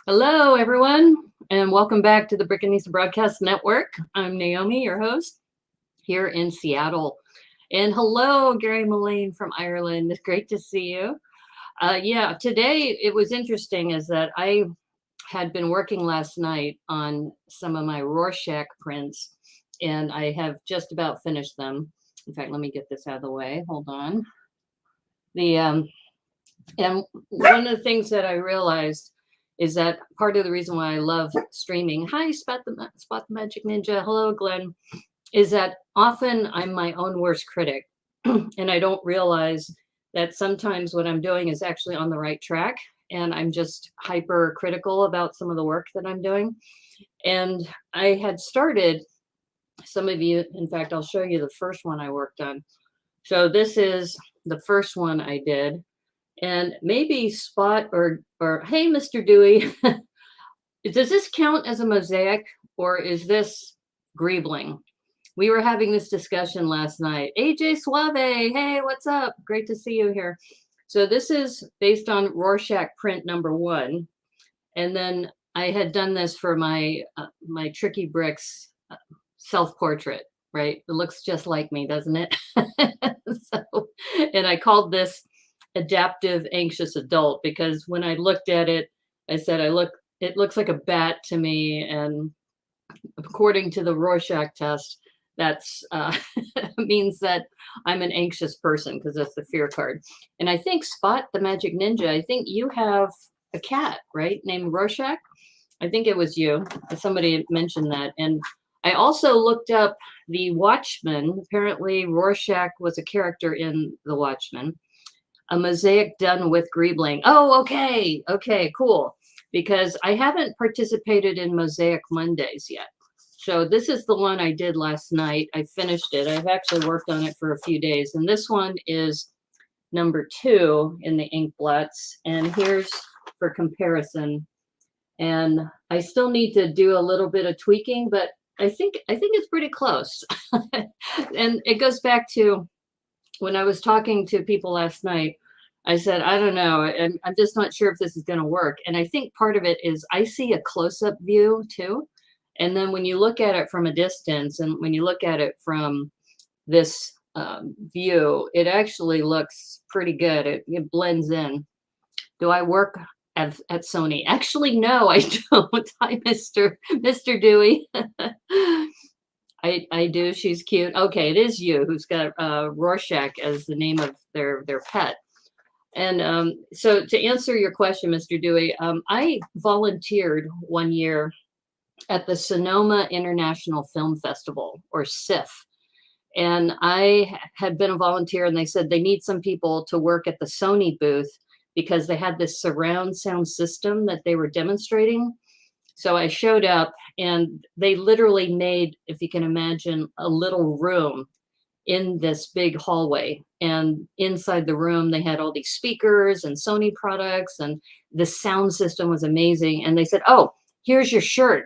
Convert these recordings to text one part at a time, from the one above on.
Hello, everyone, and welcome back to the Brick and Nisa Broadcast Network. I'm Naomi, your host, here in Seattle. And hello, Gary Mullane from Ireland. It's great to see you. Today it was interesting is that I had been working last night on some of my Rorschach prints, and I have just about finished them. In fact, let me get this out of the way. Hold on. The And one of the things that I realized is that part of the reason why I love streaming, hi, Spot the Magic Ninja, hello, Glenn, is that often I'm my own worst critic. And I don't realize that sometimes what I'm doing is actually on the right track. And I'm just hyper critical about some of the work that I'm doing. And I had started, some of you, in fact, I'll show you the first one I worked on. So this is the first one I did. And maybe Spot or hey, Mr. Dewey, does this count as a mosaic or is this greebling? We were having this discussion last night. AJ Suave, hey, what's up? Great to see you here. So this is based on Rorschach print number 1. And then I had done this for my my Tricky Bricks self-portrait, right? It looks just like me, doesn't it? And I called this adaptive anxious adult because when I looked at it, I said, it looks like a bat to me. And according to the Rorschach test, that's means that I'm an anxious person because that's the fear card. And I think Spot the Magic Ninja, I think you have a cat, right? Named Rorschach. I think it was you. Somebody mentioned that. And I also looked up the Watchmen. Apparently Rorschach was a character in the Watchmen. A mosaic done with greebling. Oh, okay. Okay, cool. Because I haven't participated in Mosaic Mondays yet. So this is the one I did last night. I finished it. I've actually worked on it for a few days. And this one is number 2 in the ink blots. And here's for comparison. And I still need to do a little bit of tweaking, but I think it's pretty close. And it goes back to when I was talking to people last night, I said, I don't know, I'm just not sure if this is going to work. And I think part of it is I see a close-up view too. And then when you look at it from a distance and when you look at it from this view, it actually looks pretty good. It blends in. Do I work at Sony? Actually, no, I don't. Hi, Mr. Dewey. I do. She's cute. Okay, it is you who's got Rorschach as the name of their pet. And so to answer your question, Mr. Dewey, I volunteered one year at the Sonoma International Film Festival, or SIFF. And I had been a volunteer, and they said they need some people to work at the Sony booth because they had this surround sound system that they were demonstrating. So I showed up, and they literally made, if you can imagine, a little room in this big hallway. And inside the room, they had all these speakers and Sony products, and the sound system was amazing. And they said, oh, here's your shirt.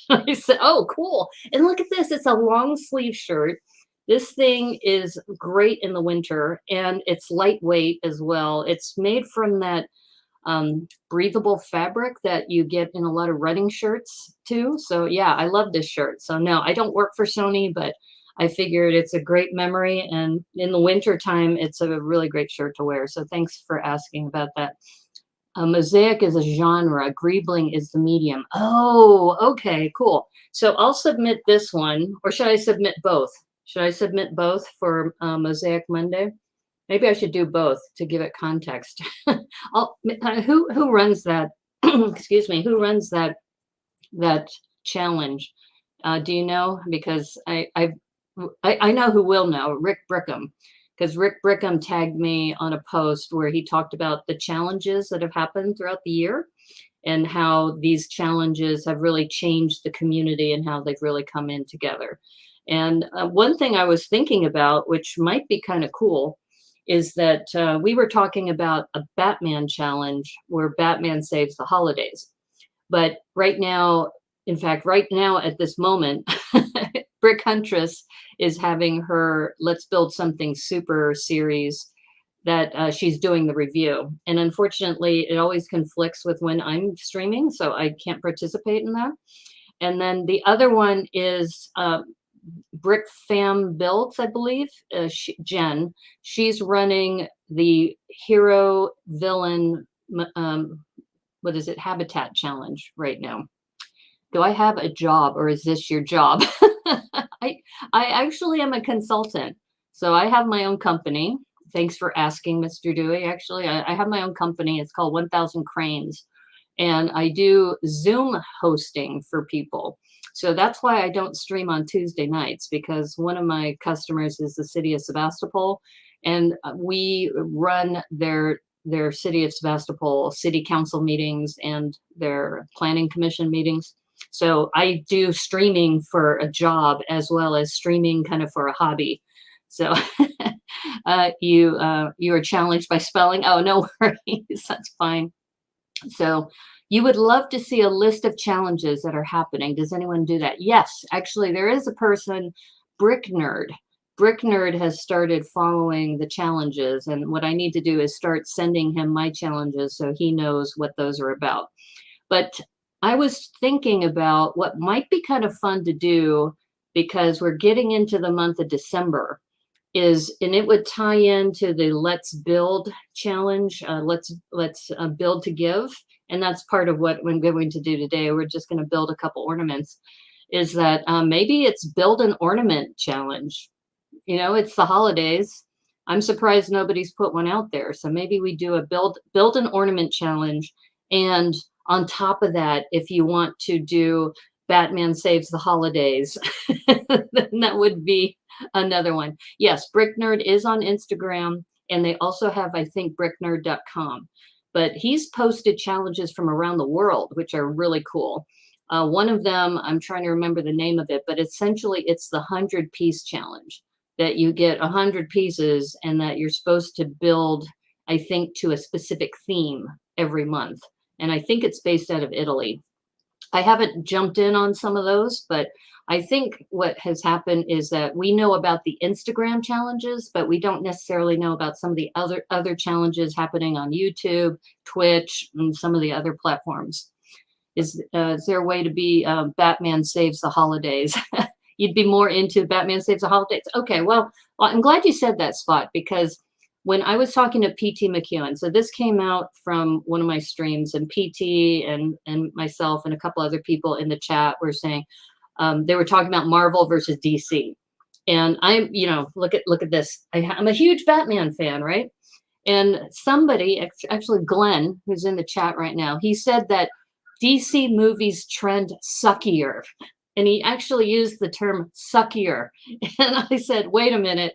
I said, oh, cool. And look at this. It's a long sleeve shirt. This thing is great in the winter, and it's lightweight as well. It's made from that breathable fabric that you get in a lot of running shirts too. So yeah, I love this shirt. So no, I don't work for Sony, but I figured it's a great memory, and in the winter time, it's a really great shirt to wear. So thanks for asking about that. Mosaic is a genre, greebling is the medium. Oh, okay, cool. So I'll submit this one, or should I submit both? Should I submit both for Mosaic Monday? Maybe I should do both to give it context. Who runs that? Excuse me. Who runs that challenge? Do you know? Because I know who will know. Rick Brickham, because Rick Brickham tagged me on a post where he talked about the challenges that have happened throughout the year and how these challenges have really changed the community and how they've really come in together. And one thing I was thinking about, which might be kind of cool, is that we were talking about a Batman challenge where Batman saves the holidays. But right now, in fact, right now at this moment, Brick Huntress is having her Let's Build Something Super series that she's doing the review. And unfortunately, it always conflicts with when I'm streaming, so I can't participate in that. And then the other one is Brick Fam Builds, I believe. Jen, she's running the hero villain, what is it, habitat challenge right now. Do I have a job or is this your job? I I actually am a consultant. So I have my own company. Thanks for asking, Mr. Dewey. Actually, I have my own company. It's called 1000 Cranes. And I do Zoom hosting for people. So that's why I don't stream on Tuesday nights, because one of my customers is the city of Sebastopol, and we run their city of Sebastopol city council meetings and their planning commission meetings. So I do streaming for a job as well as streaming kind of for a hobby. So you are challenged by spelling. Oh, no worries, that's fine. So you would love to see a list of challenges that are happening. Does anyone do that? Yes, actually, there is a person, Brick Nerd. Brick Nerd has started following the challenges, and what I need to do is start sending him my challenges so he knows what those are about. But I was thinking about what might be kind of fun to do, because we're getting into the month of December, and it would tie into the Let's Build challenge. Let's build to give, and that's part of what we're going to do today. We're just going to build a couple ornaments. Is that maybe it's build an ornament challenge? You know, it's the holidays. I'm surprised nobody's put one out there. So maybe we do a build an ornament challenge, and on top of that, if you want to do Batman Saves the Holidays, then that would be another one. Yes, Brick Nerd is on Instagram, and they also have, I think, bricknerd.com. But he's posted challenges from around the world, which are really cool. One of them, I'm trying to remember the name of it, but essentially it's the 100-piece challenge, that you get 100 pieces and that you're supposed to build, I think, to a specific theme every month. And I think it's based out of Italy. I haven't jumped in on some of those, but I think what has happened is that we know about the Instagram challenges, but we don't necessarily know about some of the other challenges happening on YouTube, Twitch, and some of the other platforms. Is there a way to be Batman Saves the Holidays? You'd be more into Batman Saves the Holidays. Okay, well, I'm glad you said that, Spot, because when I was talking to PT McEwen, so this came out from one of my streams, and PT and myself and a couple other people in the chat were saying, they were talking about Marvel versus DC. And I'm, look at this. I'm a huge Batman fan, right? And somebody, actually Glenn, who's in the chat right now, he said that DC movies trend suckier. And he actually used the term suckier. And I said, wait a minute.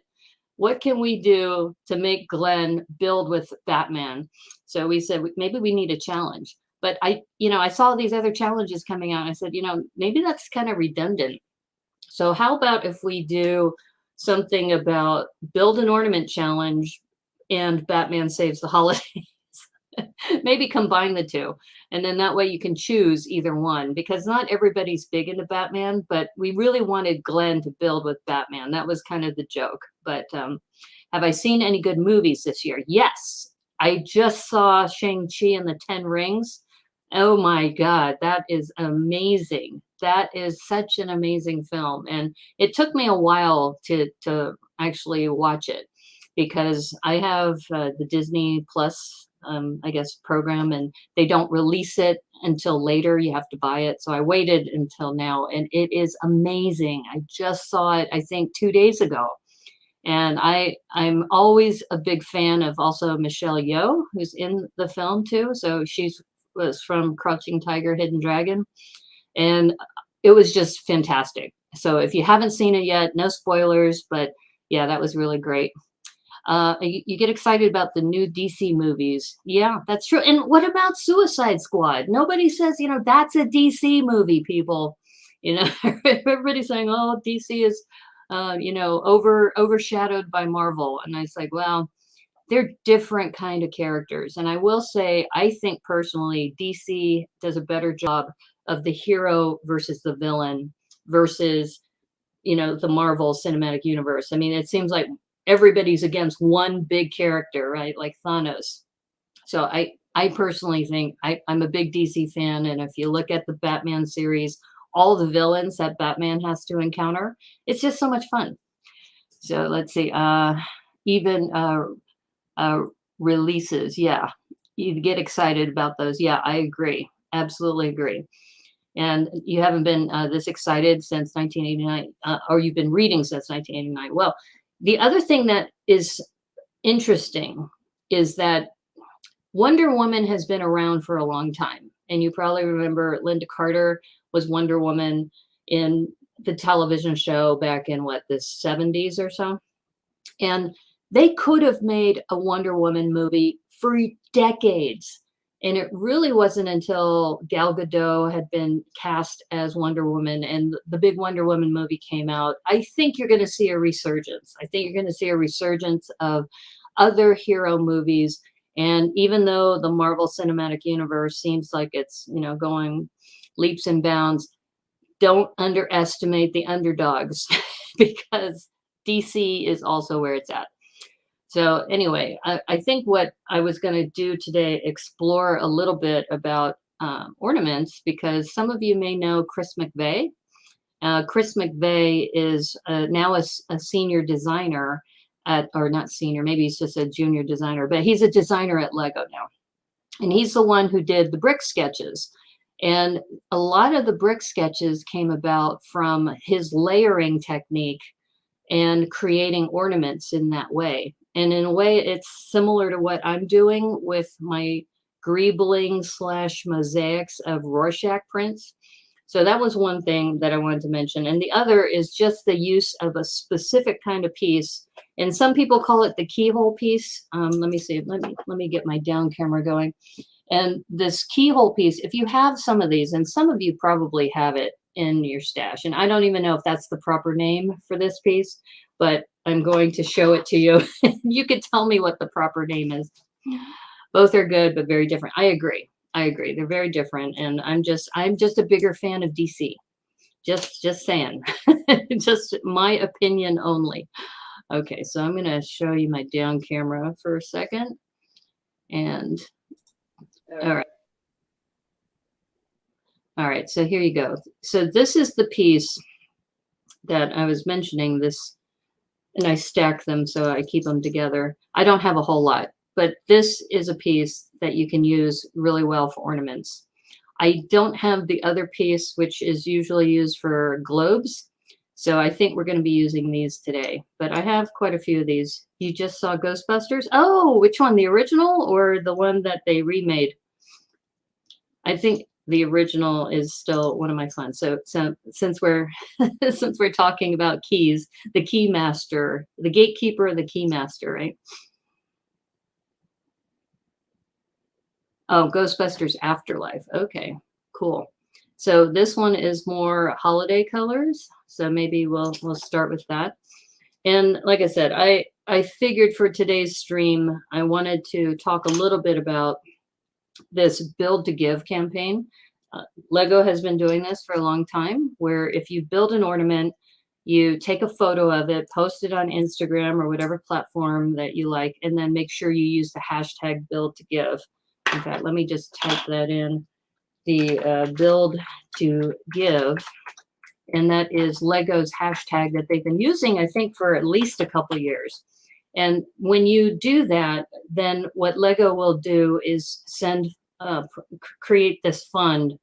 What can we do to make Glenn build with Batman? So we said, maybe we need a challenge. But I saw these other challenges coming out. And I said, maybe that's kind of redundant. So how about if we do something about build an ornament challenge and Batman Saves the Holidays? Maybe combine the two. And then that way you can choose either one, because not everybody's big into Batman, but we really wanted Glenn to build with Batman. That was kind of the joke. But have I seen any good movies this year? Yes. I just saw Shang-Chi and the 10 Rings. Oh my God, that is amazing. That is such an amazing film. And it took me a while to actually watch it, because I have the Disney Plus I guess, program, and they don't release it until later. You have to buy it. So I waited until now, and it is amazing. I just saw it, I think, 2 days ago. And I'm always a big fan of also Michelle Yeoh, who's in the film too. So was from Crouching Tiger, Hidden Dragon. And it was just fantastic. So if you haven't seen it yet, no spoilers, but yeah, that was really great. You get excited about the new DC movies. Yeah, that's true. And what about Suicide Squad? Nobody says, that's a DC movie, people. Everybody's saying, oh, DC is, overshadowed by Marvel. And I was like, well, they're different kind of characters. And I will say, I think personally, DC does a better job of the hero versus the villain versus, the Marvel Cinematic Universe. I mean, it seems like everybody's against one big character, right? Like Thanos. So I personally think I'm a big DC fan, and if you look at the Batman series, all the villains that Batman has to encounter, it's just so much fun. So let's see, even uh, releases, yeah, you get excited about those. Yeah, I agree, absolutely agree. And you haven't been this excited since 1989, or you've been reading since 1989. Well, the other thing that is interesting is that Wonder Woman has been around for a long time. And you probably remember Linda Carter was Wonder Woman in the television show back in what, the 70s or so. And they could have made a Wonder Woman movie for decades. And it really wasn't until Gal Gadot had been cast as Wonder Woman and the big Wonder Woman movie came out. I think you're going to see a resurgence. I think you're going to see a resurgence of other hero movies. And even though the Marvel Cinematic Universe seems like it's, going leaps and bounds, don't underestimate the underdogs because DC is also where it's at. So anyway, I think what I was going to do today, explore a little bit about ornaments, because some of you may know Chris McVeigh. Chris McVeigh is now a senior designer at, or not senior, maybe he's just a junior designer, but he's a designer at Lego now. And he's the one who did the brick sketches. And a lot of the brick sketches came about from his layering technique and creating ornaments in that way. And in a way, it's similar to what I'm doing with my greebling / mosaics of Rorschach prints. So that was one thing that I wanted to mention. And the other is just the use of a specific kind of piece. And some people call it the keyhole piece. Let me see. Let me get my down camera going. And this keyhole piece, if you have some of these, and some of you probably have it in your stash, and I don't even know if that's the proper name for this piece, but I'm going to show it to you. You could tell me what the proper name is. Both are good, but very different. I agree. They're very different. And I'm just a bigger fan of DC. Just saying. Just my opinion only. Okay, so I'm going to show you my down camera for a second. And all right. All right, so here you go. So this is the piece that I was mentioning, this, and I stack them so I keep them together. I don't have a whole lot, but this is a piece that you can use really well for ornaments. I don't have the other piece, which is usually used for globes. So I think we're going to be using these today, but I have quite a few of these. You just saw Ghostbusters? Oh, which one, the original or the one that they remade? I think the original is still one of my fun. So since we're since we're talking about keys, the key master, the gatekeeper, the key master, right? Oh, Ghostbusters Afterlife. Okay, cool. So this one is more holiday colors. So maybe we'll start with that. And like I said, I figured for today's stream, I wanted to talk a little bit about this Build to Give campaign. Lego has been doing this for a long time, where if you build an ornament, you take a photo of it, post it on Instagram or whatever platform that you like, and then make sure you use the hashtag Build to Give. In fact, let me just type that in, the Build to Give. And that is Lego's hashtag that they've been using, I think, for at least a couple years. And when you do that, then what Lego will do is create this fund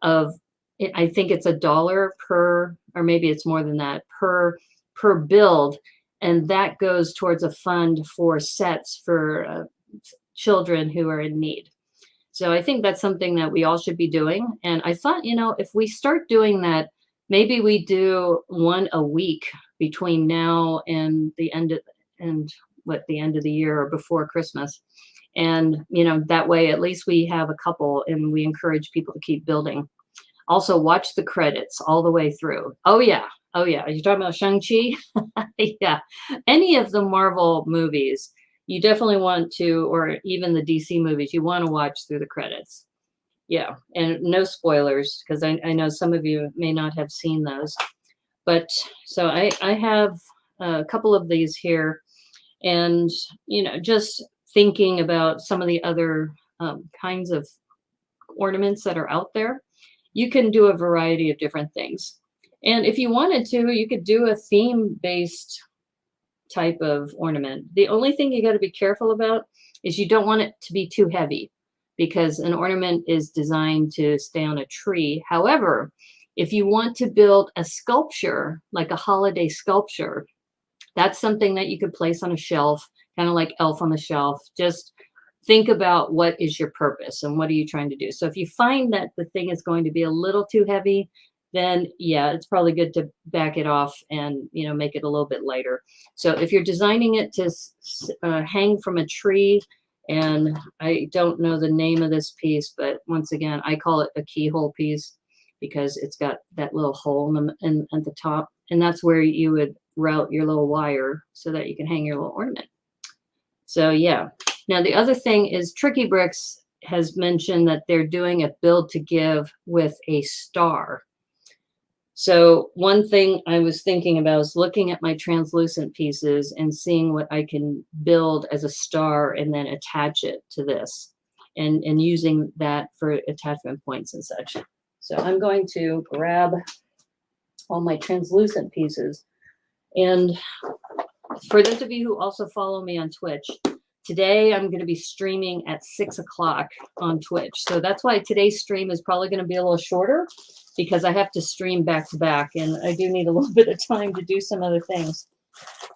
of, I think it's $1 per, or maybe it's more than that, per build. And that goes towards a fund for sets for children who are in need. So I think that's something that we all should be doing. And I thought, if we start doing that, maybe we do one a week between now and the end of the year or before Christmas. And, that way, at least we have a couple and we encourage people to keep building. Also, watch the credits all the way through. Oh, yeah. Are you talking about Shang-Chi? Yeah. Any of the Marvel movies, you definitely want to, or even the DC movies, you want to watch through the credits. Yeah. And no spoilers, because I know some of you may not have seen those. But so I have a couple of these here. And, just thinking about some of the other kinds of ornaments that are out there, you can do a variety of different things. And if you wanted to, you could do a theme based type of ornament. The only thing you got to be careful about is you don't want it to be too heavy because an ornament is designed to stay on a tree. However, if you want to build a sculpture, like a holiday sculpture, that's something that you could place on a shelf, kind of like Elf on the Shelf. Just think about what is your purpose and what are you trying to do. So if you find that the thing is going to be a little too heavy, then yeah, it's probably good to back it off and make it a little bit lighter. So if you're designing it to hang from a tree, and I don't know the name of this piece, but once again, I call it a keyhole piece because it's got that little hole in at the top, and that's where you would route your little wire so that you can hang your little ornament. So yeah. Now the other thing is Tricky Bricks has mentioned that they're doing a build to give with a star. So one thing I was thinking about is looking at my translucent pieces and seeing what I can build as a star and then attach it to this and using that for attachment points and such. So I'm going to grab all my translucent pieces. And for those of you who also follow me on Twitch, today I'm going to be streaming at 6 o'clock on Twitch. So that's why today's stream is probably going to be a little shorter because I have to stream back to back and I do need a little bit of time to do some other things.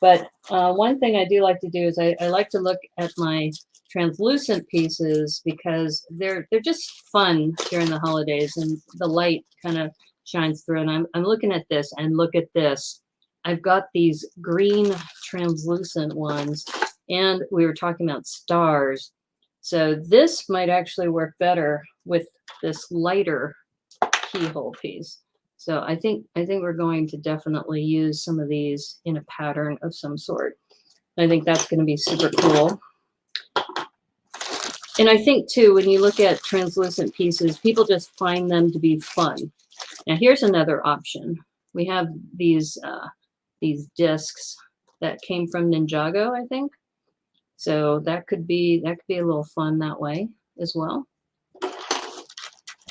But one thing I do like to do is I like to look at my translucent pieces because they're just fun during the holidays and the light kind of shines through. And I'm looking at this and look at this. I've got these green translucent ones, and we were talking about stars. So this might actually work better with this lighter keyhole piece. So I think we're going to definitely use some of these in a pattern of some sort. I think that's going to be super cool. And I think too, when you look at translucent pieces, people just find them to be fun. Now here's another option. We have these discs that came from Ninjago, I think. So that could be a little fun that way as well.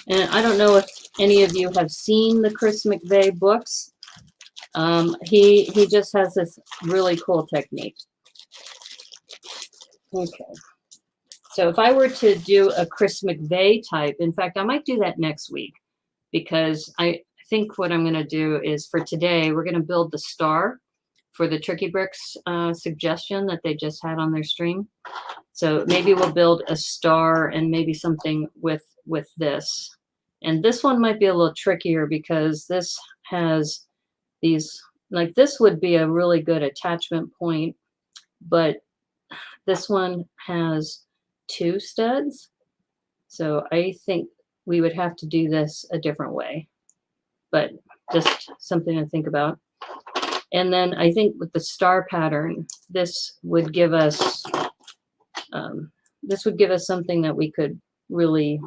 And I don't know if any of you have seen the Chris McVeigh books. He just has this really cool technique. Okay. So if I were to do a Chris McVeigh type, in fact, I might do that next week because I think what I'm going to do is for today, we're going to build the star for the Tricky Bricks suggestion that they just had on their stream. So maybe we'll build a star and maybe something with this. And this one might be a little trickier because this has these, like this would be a really good attachment point, but this one has 2 studs. So I think we would have to do this a different way, but just something to think about. And then I think with the star pattern, this would give us something that we could really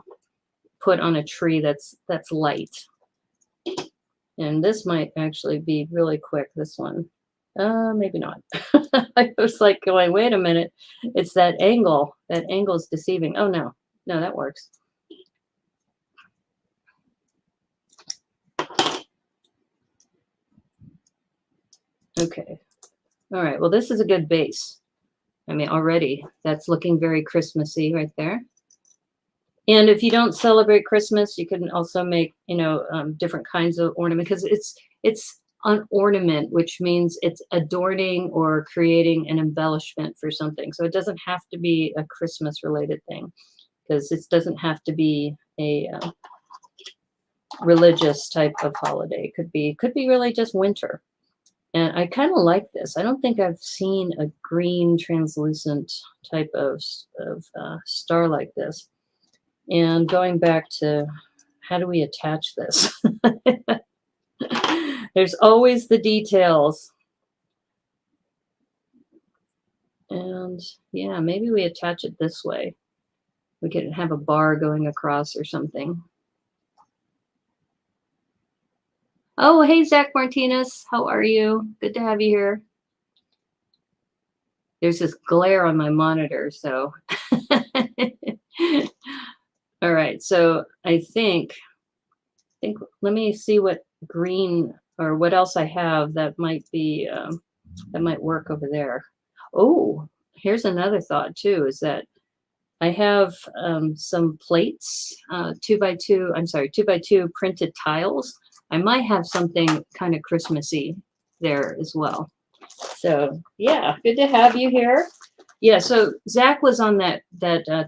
put on a tree that's light. And this might actually be really quick, this one. Maybe not. I was like going, wait a minute. It's that angle. That angle's deceiving. Oh, no. No, that works. Okay. All right. Well, this is a good base. I mean, already that's looking very Christmassy right there. And if you don't celebrate Christmas, you can also make, different kinds of ornament because it's an ornament, which means it's adorning or creating an embellishment for something. So it doesn't have to be a Christmas related thing because it doesn't have to be a religious type of holiday. Could be really just winter. And I kind of like this. I don't think I've seen a green translucent type of star like this. And going back to how do we attach this? There's always the details. And yeah, maybe we attach it this way. We could have a bar going across or something. Oh, hey, Zach Martinez. How are you? Good to have you here. There's this glare on my monitor, so. All right, so I think let me see what green or what else I have that might be that might work over there. Oh, here's another thought too, is that I have some plates, 2x2, I'm sorry, 2x2 printed tiles. I might have something kind of Christmassy there as well. So yeah, good to have you here. Yeah, so Zach was on that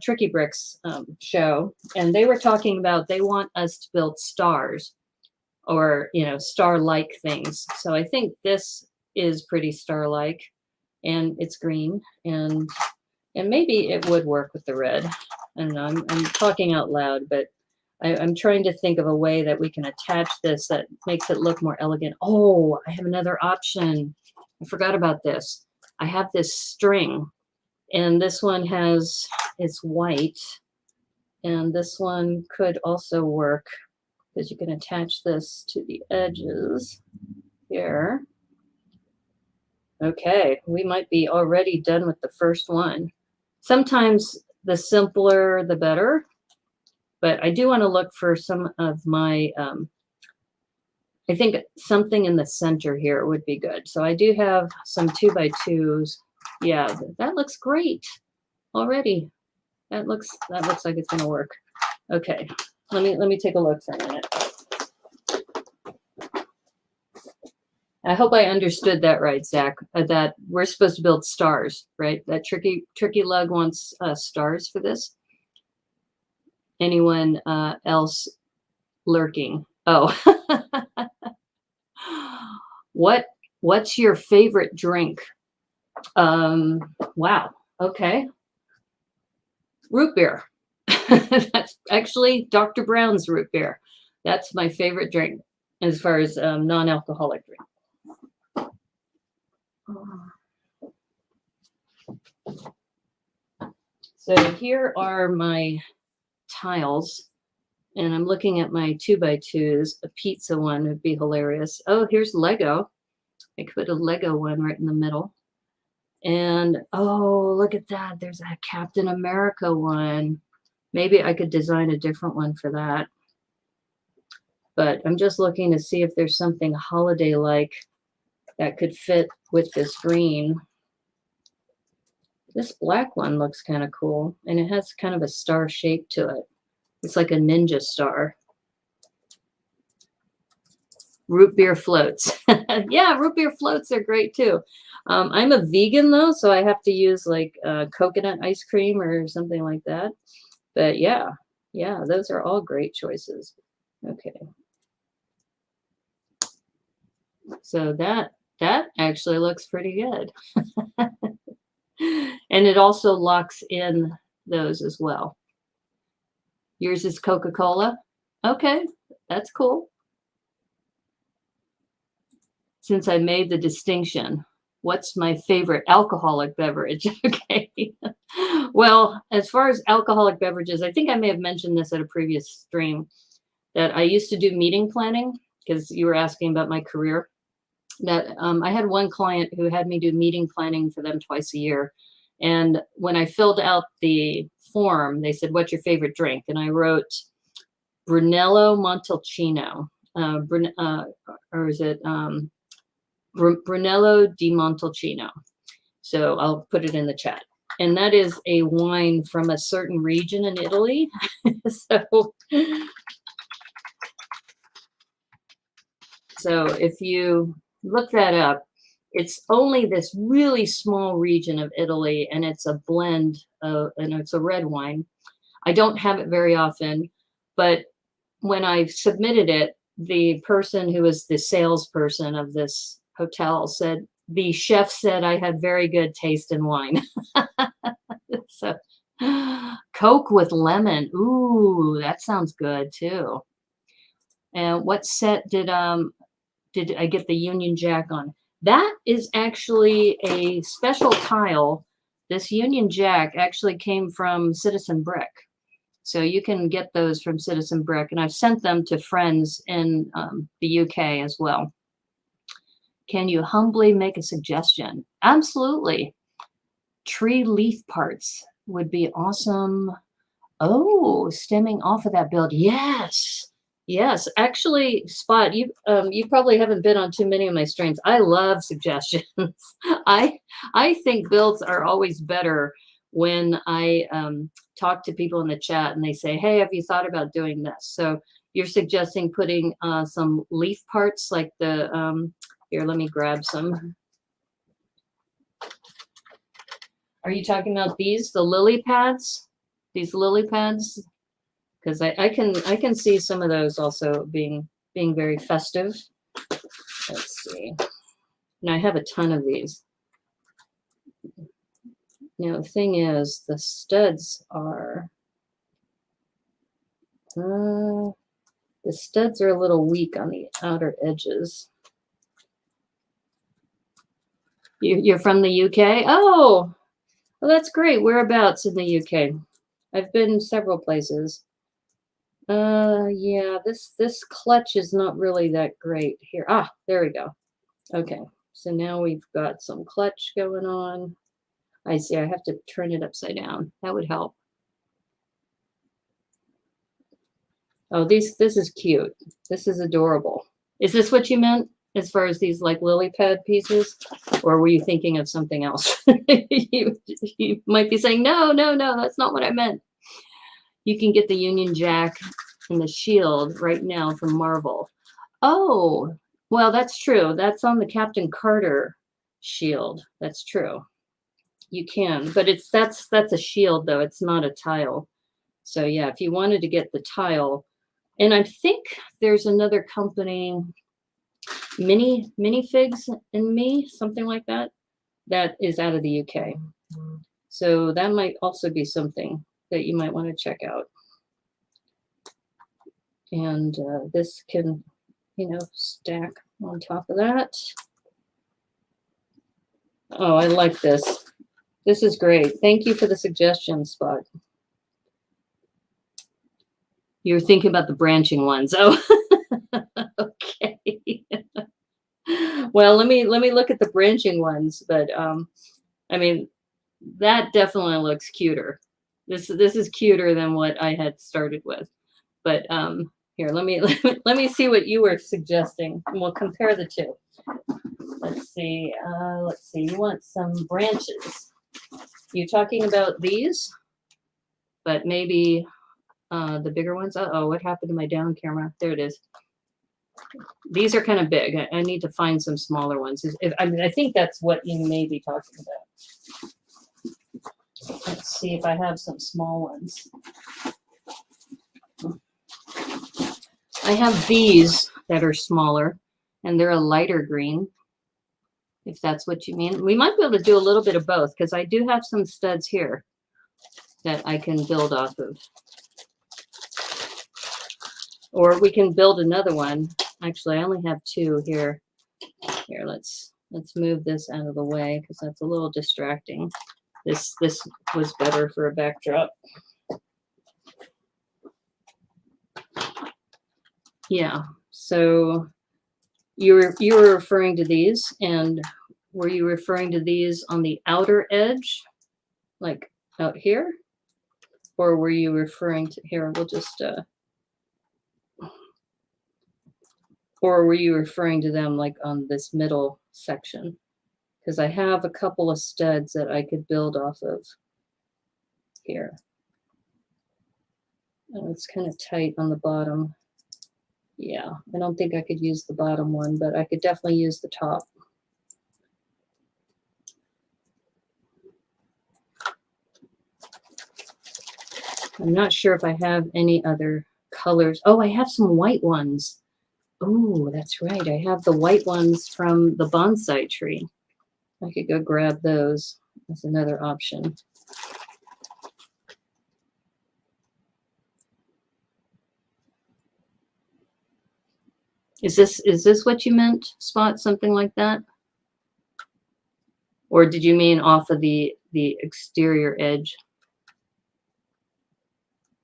Tricky Bricks show, and they were talking about they want us to build stars or star-like things. So I think this is pretty star-like, and it's green, and maybe it would work with the red. I don't know. I'm talking out loud, but I'm trying to think of a way that we can attach this that makes it look more elegant. Oh, I have another option. I forgot about this. I have this string, and this one it's white, and this one could also work because you can attach this to the edges here. Okay, we might be already done with the first one. Sometimes the simpler, the better, but I do want to look for some of my, I think something in the center here would be good. So I do have some 2x2s. Yeah, that looks great already. That looks like it's gonna work. Okay, let me take a look for a minute. I hope I understood that right, Zach, that we're supposed to build stars, right? That Tricky Lug wants stars for this. Anyone else lurking? Oh, what's your favorite drink? Wow. Okay. Root beer. That's actually Dr. Brown's root beer. That's my favorite drink as far as non-alcoholic drink. So here are my tiles, and I'm looking at my 2x2s. A pizza one would be hilarious. Oh, here's Lego. I could put a Lego one right in the middle. And oh, look at that. There's a Captain America one. Maybe I could design a different one for that. But I'm just looking to see if there's something holiday-like that could fit with this green. This black one looks kind of cool, and it has kind of a star shape to it. It's like a ninja star. Root beer floats. Yeah, root beer floats are great too. I'm a vegan though, so I have to use like coconut ice cream or something like that. But yeah, those are all great choices. Okay. So that actually looks pretty good. And it also locks in those as well. Yours is Coca-Cola? Okay, that's cool. Since I made the distinction, what's my favorite alcoholic beverage? Okay. Well, as far as alcoholic beverages, I think I may have mentioned this at a previous stream, that I used to do meeting planning, because you were asking about my career. That I had one client who had me do meeting planning for them twice a year. And when I filled out the form, they said, what's your favorite drink? And I wrote Brunello Montalcino, or is it Brunello di Montalcino? So I'll put it in the chat. And that is a wine from a certain region in Italy. So if you look that up, it's only this really small region of Italy, and it's a blend and it's a red wine. I don't have it very often, but when I submitted it, the person who was the salesperson of this hotel said, the chef said I had very good taste in wine. So Coke with lemon. Ooh, that sounds good too. And what set did I get the Union Jack on? That is actually a special tile. This Union Jack actually came from Citizen Brick. So you can get those from Citizen Brick, and I've sent them to friends in the UK as well. Can you humbly make a suggestion? Absolutely. tree leaf parts would be awesome. Oh, stemming off of that build. Yes. Yes. Actually, Spot, you probably haven't been on too many of my streams. I love suggestions. I I think builds are always better when I talk to people in the chat and they say, "Hey, have you thought about doing this?" So you're suggesting putting some leaf parts like the here, let me grab some. Are you talking about these, the lily pads? These lily pads? Because I can see some of those also being very festive. Let's see. And I have a ton of these. Now the thing is, the studs are a little weak on the outer edges. You're from the UK? Oh, well, that's great. Whereabouts in the UK? I've been several places. Yeah, this clutch is not really that great here. Ah, there we go. Okay, so now we've got some clutch going on. I see, I have to turn it upside down. That would help. Oh, this is cute. This is adorable. Is this what you meant as far as these like lily pad pieces? Or were you thinking of something else? you might be saying, no, that's not what I meant. You can get the Union Jack and the shield right now from Marvel. Oh, well, that's true. That's on the Captain Carter shield. That's true. You can, but that's a shield though. It's not a tile. So yeah, if you wanted to get the tile, and I think there's another company, Minifigs and Me, something like that, that is out of the UK. So that might also be something that you might want to check out. And this can, stack on top of that. Oh, I like this. This is great. Thank you for the suggestion, Spot. You're thinking about the branching ones. Oh, okay. Well, let me look at the branching ones, but I mean, that definitely looks cuter. This is cuter than what I had started with. But here, let me see what you were suggesting, and we'll compare the two. Let's see. You want some branches? You talking about these? But maybe the bigger ones. Uh-oh, what happened to my down camera? There it is. These are kind of big. I need to find some smaller ones. I think that's what you may be talking about. Let's see if I have some small ones. I have these that are smaller, and they're a lighter green, if that's what you mean. We might be able to do a little bit of both, because I do have some studs here that I can build off of. Or we can build another one. Actually, I only have two here. Here, let's move this out of the way, because that's a little distracting. This was better for a backdrop. Yeah, so you were referring to these, and were you referring to these on the outer edge, like out here? Or were you referring to, here, we'll just, or were you referring to them like on this middle section? Because I have a couple of studs that I could build off of here. And it's kind of tight on the bottom. Yeah, I don't think I could use the bottom one, but I could definitely use the top. I'm not sure if I have any other colors. Oh, I have some white ones. Oh, that's right. I have the white ones from the bonsai tree. I could go grab those. That's another option. Is this what you meant, Spot? Something like that? Or did you mean off of the exterior edge?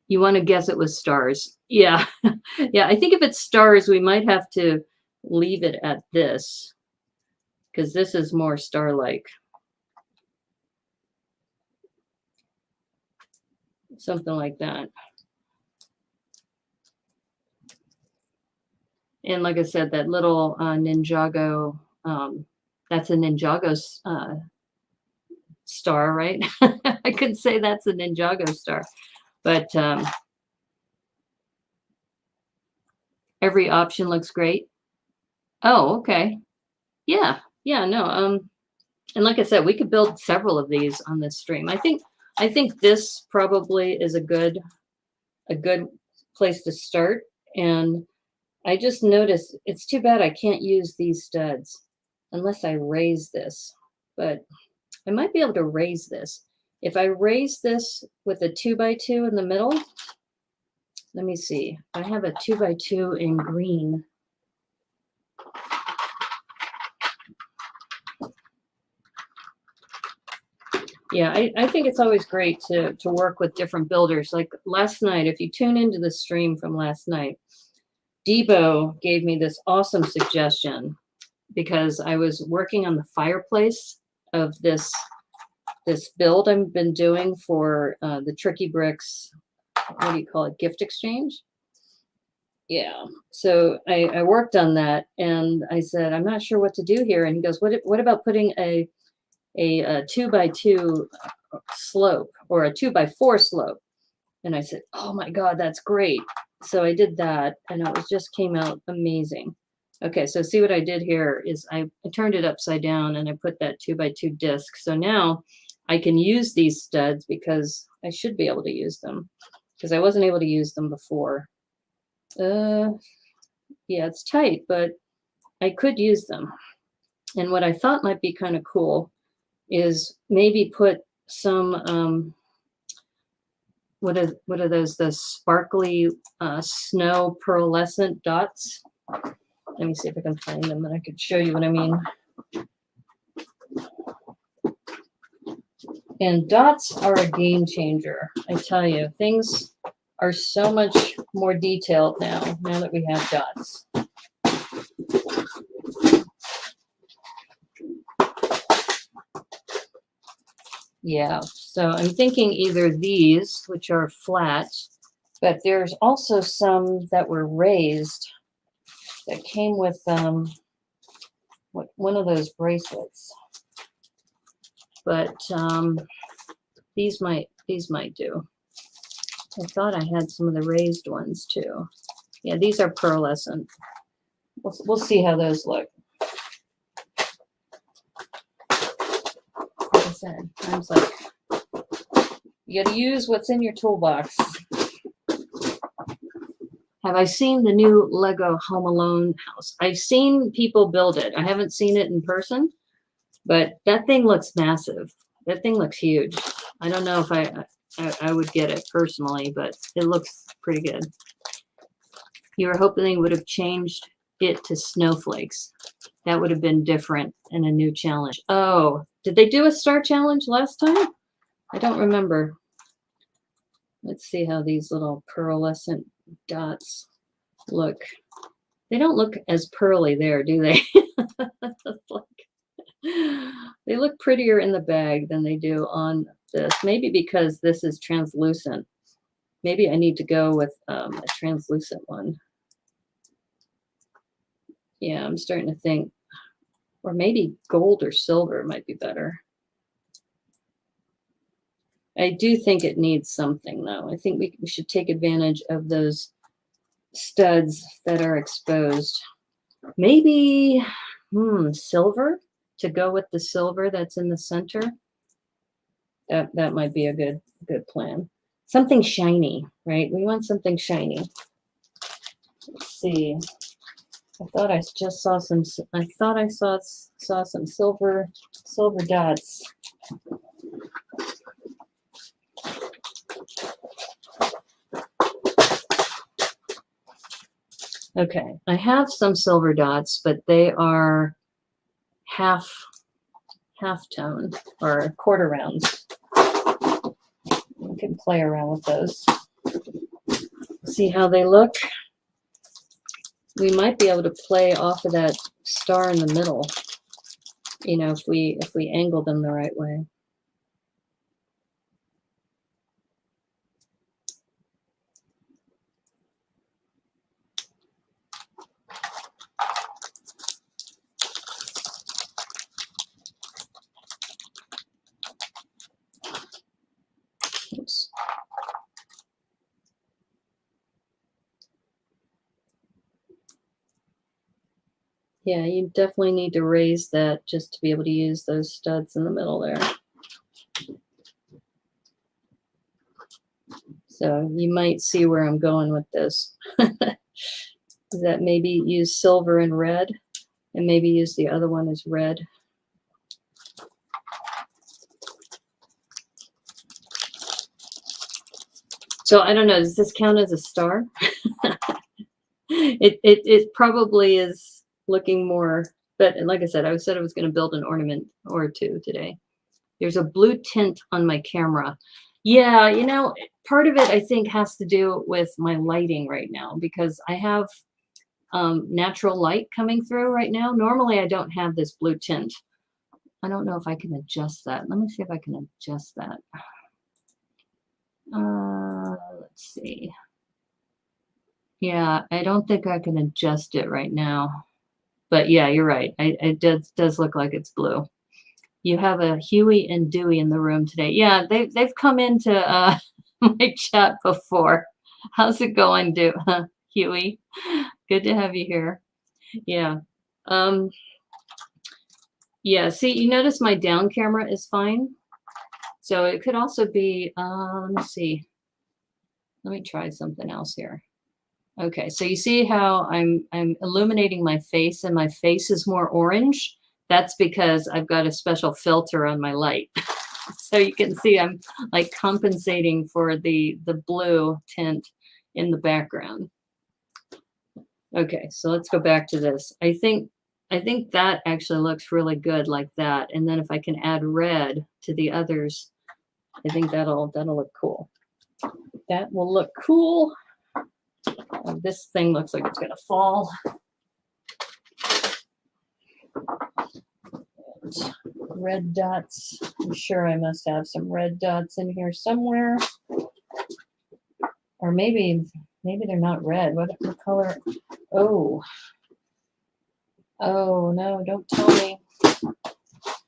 You want to guess it was stars. Yeah. Yeah, I think if it's stars, we might have to leave it at this, because this is more star-like. something like that. And like I said, that little Ninjago, that's a Ninjago star, right? I could say that's a Ninjago star, but every option looks great. Oh, okay. Yeah, yeah, no, and like I said, we could build several of these on this stream. I think this probably is a good place to start. And I just noticed it's too bad I can't use these studs unless I raise this, but I might be able to raise this. If I raise this with a 2x2 in the middle, let me see. I have a 2x2 in green. Yeah, I think it's always great to work with different builders. Like last night, if you tune into the stream from last night, Debo gave me this awesome suggestion because I was working on the fireplace of this build I've been doing for the Tricky Bricks, what do you call it, gift exchange? Yeah. So I worked on that and I said, I'm not sure what to do here. And he goes, what about putting a 2x2 slope or a 2x4 slope? And I said, oh my God, that's great. So I did that and it just came out amazing. Okay, so see what I did here is I turned it upside down and I put that 2x2 disc. So now I can use these studs because I should be able to use them because I wasn't able to use them before. Yeah, it's tight, but I could use them. And what I thought might be kind of cool is maybe put some what are those, the sparkly snow pearlescent dots. Let me see if I can find them and I could show you what I mean. And dots are a game changer. I tell you, things are so much more detailed now that we have dots. Yeah, so I'm thinking either these, which are flat, but there's also some that were raised that came with one of those bracelets. But these might do. I thought I had some of the raised ones too. Yeah, these are pearlescent. We'll see how those look. Like I said, times like you got to use what's in your toolbox. Have I seen the new Lego Home Alone house? I've seen people build it. I haven't seen it in person, but that thing looks massive. That thing looks huge. I don't know if I would get it personally, but it looks pretty good. You were hoping they would have changed it to snowflakes. That would have been different and a new challenge. Oh, did they do a star challenge last time? I don't remember. Let's see how these little pearlescent dots look. They don't look as pearly there, do they? They look prettier in the bag than they do on this. Maybe because this is translucent. Maybe I need to go with a translucent one. Yeah, I'm starting to think, or maybe gold or silver might be better. I do think it needs something though. I think we should take advantage of those studs that are exposed. Maybe silver to go with the silver that's in the center. That might be a good plan. Something shiny, right? We want something shiny. Let's see. I thought I just saw some. I thought I saw some silver dots. Okay, I have some silver dots, but they are half tone or quarter rounds. We can play around with those. See how they look. We might be able to play off of that star in the middle, you know, if we angle them the right way. Yeah, you definitely need to raise that just to be able to use those studs in the middle there. So you might see where I'm going with this. Is that maybe use silver and red, and maybe use the other one as red. So I don't know, does this count as a star? It probably is looking more, but like I said I was going to build an ornament or two today. There's a blue tint on my camera. Yeah, you know, part of it I think has to do with my lighting right now because I have natural light coming through right now. Normally I don't have this blue tint. I don't know if I can adjust that. Let me see if I can adjust that. Let's see. Yeah, I don't think I can adjust it right now. But yeah, you're right. It does look like it's blue. You have a Huey and Dewey in the room today. Yeah, they've come into my chat before. How's it going, Huey? Good to have you here. Yeah. Yeah, see, you notice my down camera is fine. So it could also be, let me see. Let me try something else here. Okay, so you see how I'm illuminating my face and my face is more orange? That's because I've got a special filter on my light. So you can see I'm like compensating for the blue tint in the background. Okay, so let's go back to this. I think that actually looks really good like that. And then if I can add red to the others, I think that'll look cool. That will look cool. This thing looks like it's gonna fall. And red dots. I'm sure I must have some red dots in here somewhere. Or maybe they're not red. What color? Oh. Oh no, don't tell me.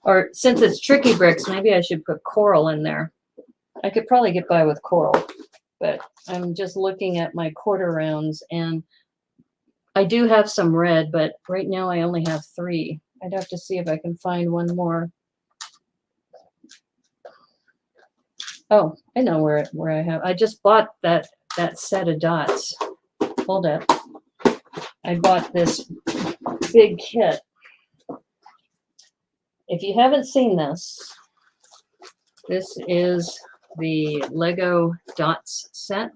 Or since it's tricky bricks, maybe I should put coral in there. I could probably get by with coral, but I'm just looking at my quarter rounds and I do have some red, but right now I only have 3. I'd have to see if I can find one more. Oh, I know where I have. I just bought that set of dots. Hold up. I bought this big kit. If you haven't seen this, this is the Lego dots set.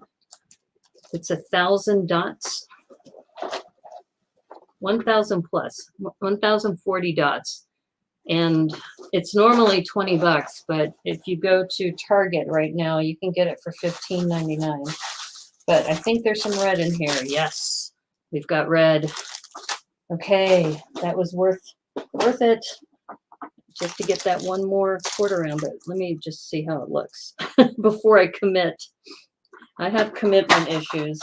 It's 1,000 dots. 1,000 plus, 1,040 dots. And it's normally 20 bucks, but if you go to Target right now, you can get it for $15.99. But I think there's some red in here. Yes, we've got red. Okay, that was worth it just to get that one more quarter round. But let me just see how it looks before I commit. I have commitment issues,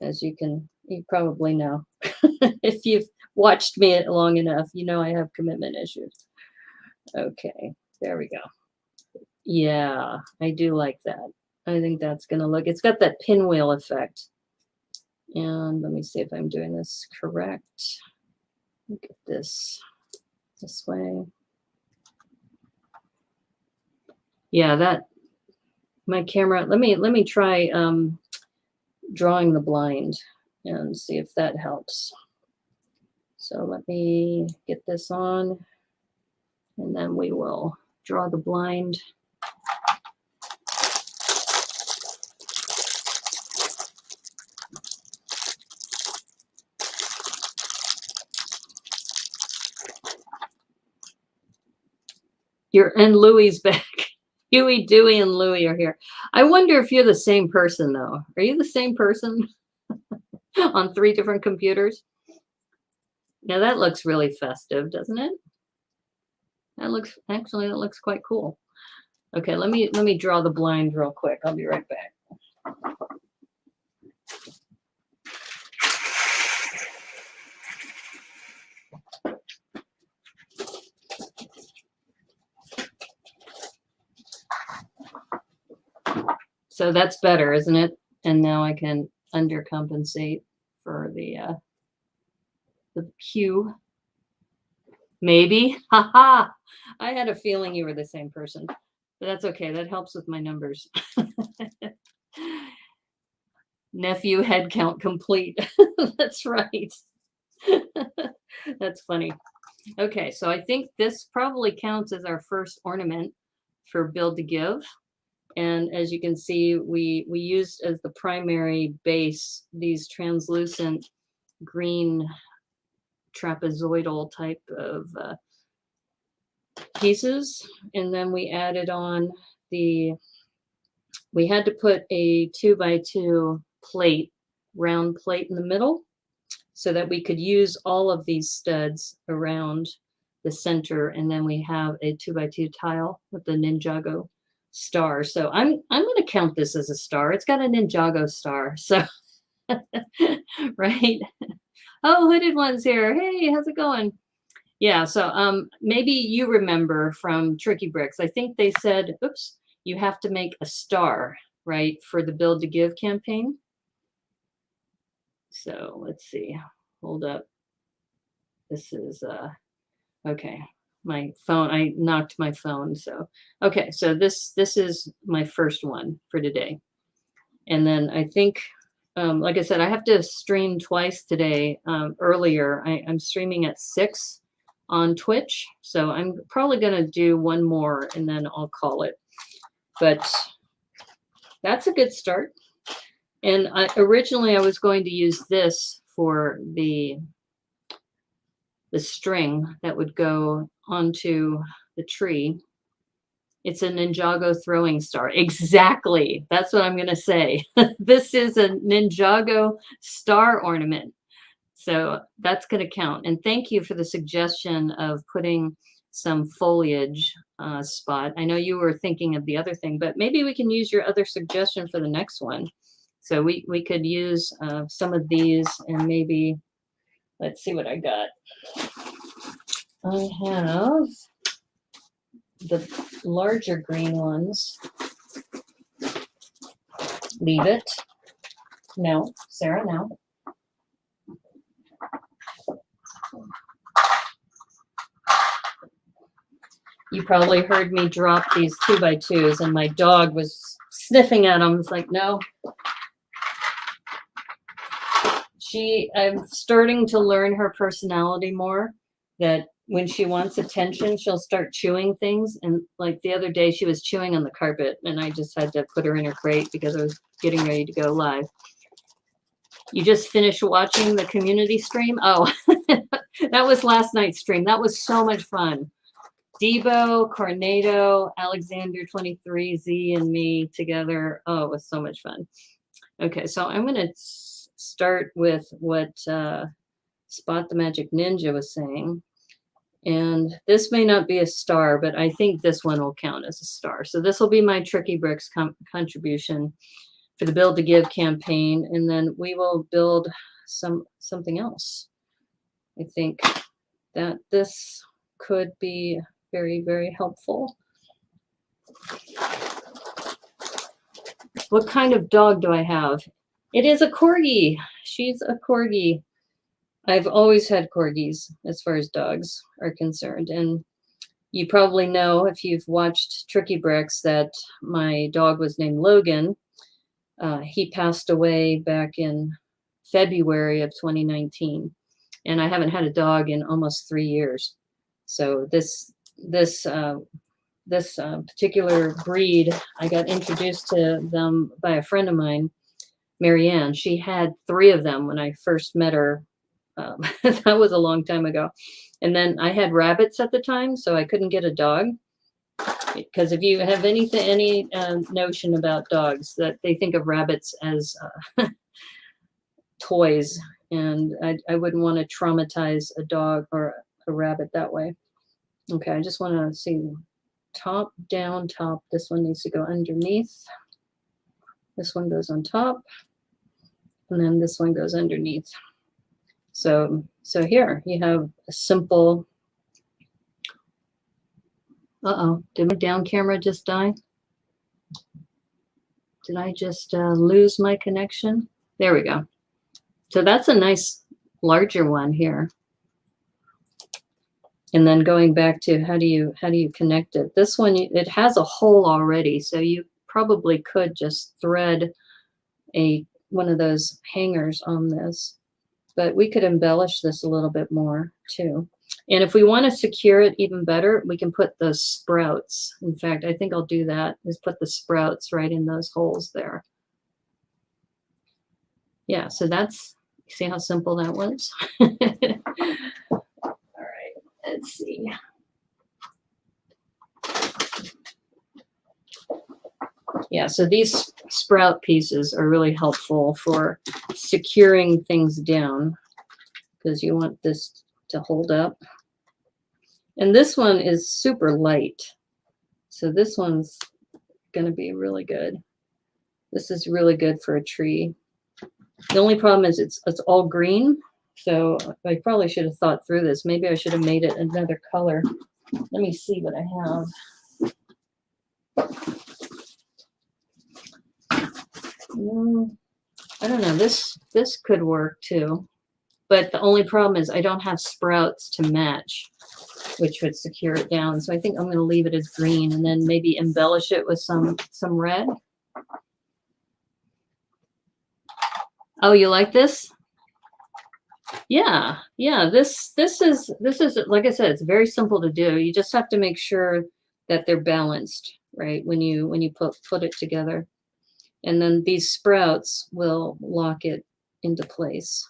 as you probably know. If you've watched me long enough, you know I have commitment issues. Okay, there we go. Yeah, I do like that. I think that's gonna look, it's got that pinwheel effect. And let me see if I'm doing this correct. Look at this way. Yeah, that, my camera, let me try drawing the blind and see if that helps. So let me get this on and then we will draw the blind. And Louie's back. Huey, Dewey, and Louie are here. I wonder if you're the same person though. Are you the same person on 3 different computers? Now that looks really festive, doesn't it? That looks quite cool. Okay, let me draw the blind real quick. I'll be right back. So that's better, isn't it? And now I can undercompensate for the the Q. Maybe. Haha. I had a feeling you were the same person. But that's okay. That helps with my numbers. Nephew head count complete. That's right. That's funny. Okay, so I think this probably counts as our first ornament for Build to Give. And as you can see, we used as the primary base these translucent green trapezoidal type of pieces. And then we added on we had to put a 2x2 plate, round plate in the middle, so that we could use all of these studs around the center. And then we have a 2x2 tile with the Ninjago star. So I'm going to count this as a star. It's got a Ninjago star. So, right. Oh, Hooded One's here. Hey, how's it going? Yeah, so maybe you remember from Tricky Bricks. I think they said, oops, you have to make a star, right, for the Build to Give campaign. So let's see. Hold up. This is okay. My phone, I knocked my phone. So okay, so this is my first one for today. And then I think like I said, I have to stream twice today. Earlier, I'm streaming at 6 on Twitch. So I'm probably gonna do one more and then I'll call it. But that's a good start. And originally I was going to use this for the string that would go onto the tree. It's a Ninjago throwing star. Exactly. That's what I'm going to say. This is a Ninjago star ornament. So that's going to count. And thank you for the suggestion of putting some foliage spot. I know you were thinking of the other thing, but maybe we can use your other suggestion for the next one. So we could use some of these and maybe, let's see what I got. I have the larger green ones. Leave it. No, Sarah, no. You probably heard me drop these 2x2s and my dog was sniffing at them. It's like, no. I'm starting to learn her personality more, that when she wants attention, she'll start chewing things. And like the other day, she was chewing on the carpet and I just had to put her in her crate because I was getting ready to go live. You just finished watching the community stream? Oh, that was last night's stream. That was so much fun. Debo, Cornado, Alexander 23, Z, and me together. Oh, it was so much fun. Okay, so I'm going to start with what Spot the Magic Ninja was saying. And this may not be a star, but I think this one will count as a star. So this will be my Tricky Bricks contribution for the Build to Give campaign. And then we will build something else. I think that this could be very, very helpful. What kind of dog do I have? It is a corgi. She's a corgi. I've always had corgis as far as dogs are concerned. And you probably know, if you've watched Tricky Bricks, that my dog was named Logan. He passed away back in February of 2019. And I haven't had a dog in almost 3 years. So this particular breed, I got introduced to them by a friend of mine, Marianne. She had 3 of them when I first met her. That was a long time ago. And then I had rabbits at the time, so I couldn't get a dog. Because if you have any notion about dogs, that they think of rabbits as toys, and I wouldn't want to traumatize a dog or a rabbit that way. Okay, I just want to see top, down, top. This one needs to go underneath. This one goes on top, and then this one goes underneath. So here you have a simple. Did my down camera just die? Did I just lose my connection? There we go. So that's a nice larger one here. And then going back to how do you connect it? This one, it has a hole already, so you probably could just thread one of those hangers on this, but we could embellish this a little bit more too. And if we want to secure it even better, we can put those sprouts. In fact, I think I'll do that, is put the sprouts right in those holes there. Yeah, so that's, see how simple that was? All right, let's see. Yeah, so these sprout pieces are really helpful for securing things down, because you want this to hold up. And this one is super light, so this one's going to be really good. This is really good for a tree. The only problem is it's all green, so I probably should have thought through this. Maybe I should have made it another color. Let me see what I have. I don't know. This could work too, but the only problem is I don't have sprouts to match, which would secure it down. So I think I'm going to leave it as green and then maybe embellish it with some red. Oh, you like this? Yeah, yeah. This is like I said, it's very simple to do. You just have to make sure that they're balanced, right? When you put it together. And then these sprouts will lock it into place.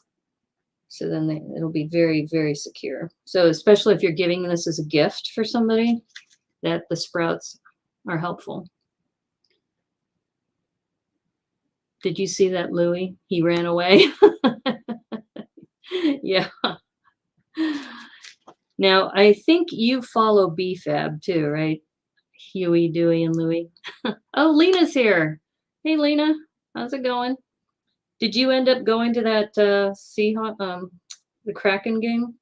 So then it'll be very, very secure. So especially if you're giving this as a gift for somebody, that the sprouts are helpful. Did you see that, Louis? He ran away. Yeah. Now, I think you follow BFAB too, right? Huey, Dewey, and Louie. Oh, Lena's here. Hey, Lena, how's it going? Did you end up going to that the Kraken game?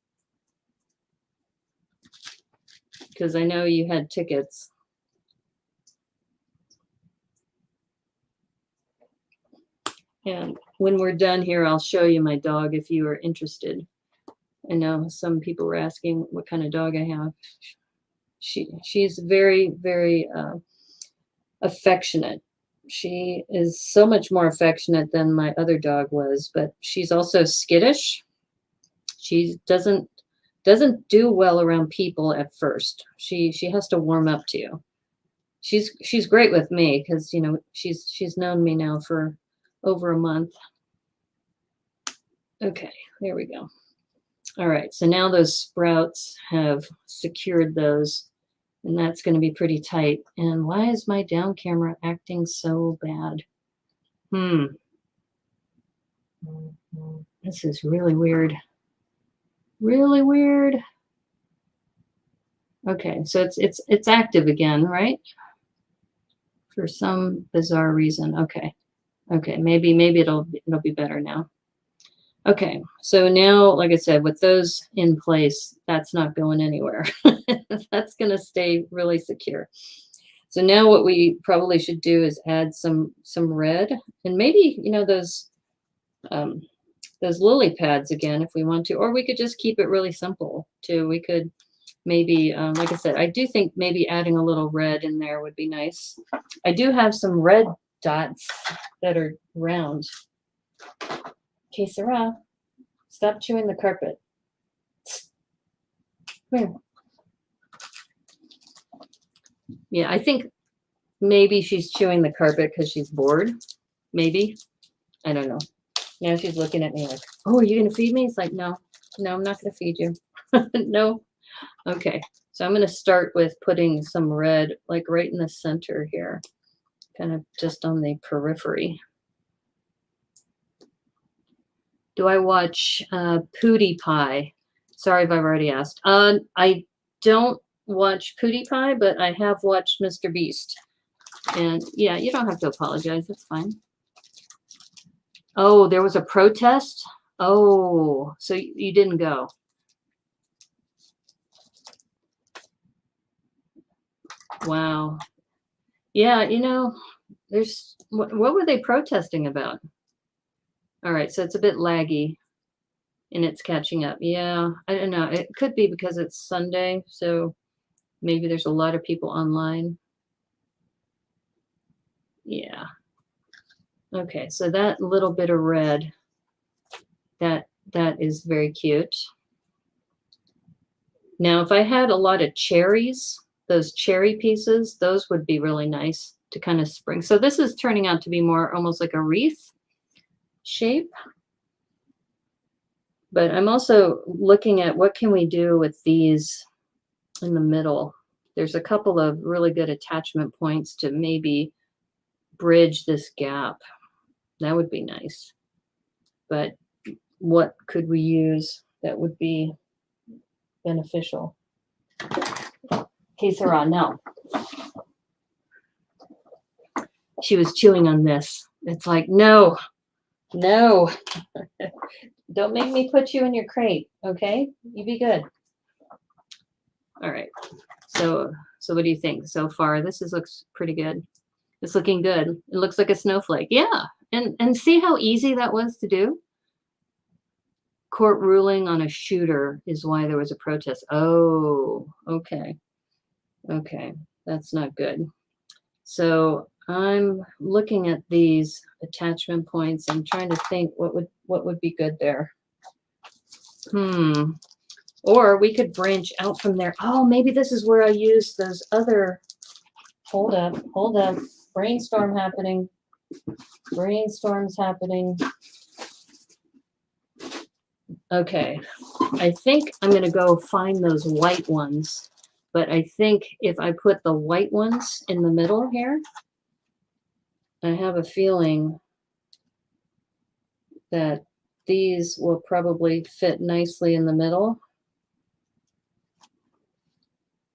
Because I know you had tickets. And when we're done here, I'll show you my dog if you are interested. I know some people were asking what kind of dog I have. She's very, very affectionate. She is so much more affectionate than my other dog was, but she's also skittish. She doesn't do well around people at first. She has to warm up to you. She's great with me because, you know, she's known me now for over a month. Okay, there we go. All right, so now those sprouts have secured those, and that's going to be pretty tight. And why is my down camera acting so bad? This is really weird. Really weird. Okay, so it's active again, right? For some bizarre reason. Okay. Okay, maybe it'll be better now. Okay, so now, like I said, with those in place, that's not going anywhere. That's going to stay really secure. So now what we probably should do is add some red, and maybe, you know, those lily pads again if we want to, or we could just keep it really simple too. We could maybe, like I said, I do think maybe adding a little red in there would be nice. I do have some red dots that are round. Okay, Sarah, stop chewing the carpet. Come here. Yeah, I think maybe she's chewing the carpet because she's bored. Maybe. I don't know. Now she's looking at me like, oh, are you going to feed me? It's like, no, I'm not going to feed you. No. Okay, so I'm going to start with putting some red, like right in the center here, kind of just on the periphery. Do I watch PewDiePie? Sorry if I've already asked. I don't watch PewDiePie, but I have watched Mr. Beast. And yeah, you don't have to apologize. That's fine. Oh, there was a protest? Oh, so you didn't go. Wow. Yeah, you know, there's what were they protesting about? All right, so it's a bit laggy. and it's catching up. Yeah, I don't know. It could be because it's Sunday, so maybe there's a lot of people online. Yeah. Okay, so that little bit of red, that is very cute. Now, if I had a lot of cherries, those cherry pieces, those would be really nice to kind of spring. So this is turning out to be more almost like a wreath shape. But I'm also looking at what can we do with these in the middle. There's a couple of really good attachment points to maybe bridge this gap. That would be nice. But what could we use that would be beneficial? Que sera, no. She was chewing on this. It's like, no, no. Don't make me put you in your crate, okay? You be good. All right. So what do you think so far? This looks pretty good. It's looking good. It looks like a snowflake. Yeah. And see how easy that was to do? Court ruling on a shooter is why there was a protest. Oh, okay. Okay. That's not good. So I'm looking at these attachment points. I'm trying to think what would be good there. Or we could branch out from there. Oh, maybe this is where I use those other. Hold up. Brainstorm happening. Brainstorm's happening. Okay. I think I'm going to go find those white ones. But I think if I put the white ones in the middle here, I have a feeling that these will probably fit nicely in the middle.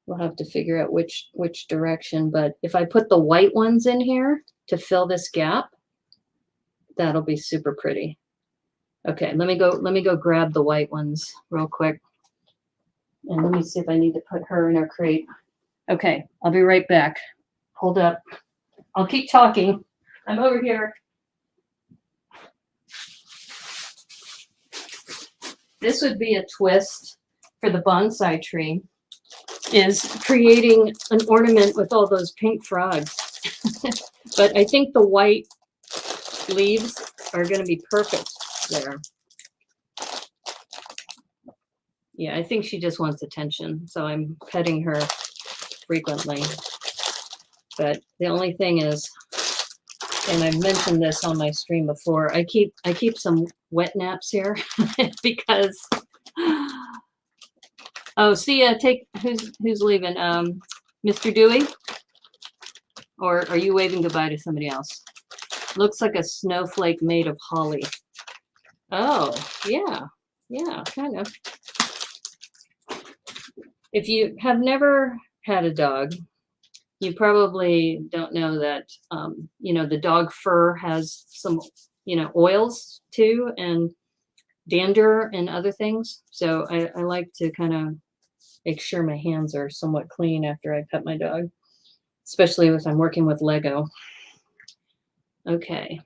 We'll have to figure out which direction, but if I put the white ones in here to fill this gap, that'll be super pretty. Okay, let me go grab the white ones real quick. And let me see if I need to put her in her crate. Okay, I'll be right back. Hold up. I'll keep talking. I'm over here. This would be a twist for the bonsai tree, is creating an ornament with all those pink frogs. But I think the white leaves are going to be perfect there. Yeah, I think she just wants attention, so I'm petting her frequently. But the only thing is, and I've mentioned this on my stream before, I keep some wet naps here because oh, see ya, who's leaving? Mr. Dewey? Or are you waving goodbye to somebody else? Looks like a snowflake made of holly. Oh, yeah, kind of. If you have never had a dog, you probably don't know that, the dog fur has some, oils too, and dander and other things. So I like to kind of make sure my hands are somewhat clean after I pet my dog, especially if I'm working with Lego. Okay.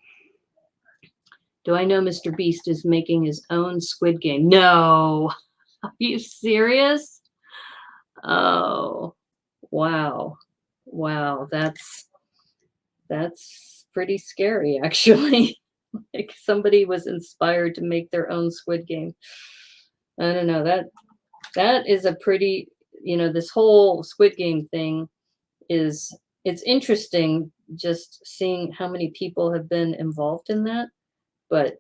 Do I know Mr. Beast is making his own Squid Game? No. Are you serious? Oh, wow. Wow, that's pretty scary, actually. Like somebody was inspired to make their own Squid Game. I don't know, that is a pretty, this whole Squid Game thing it's interesting just seeing how many people have been involved in that, but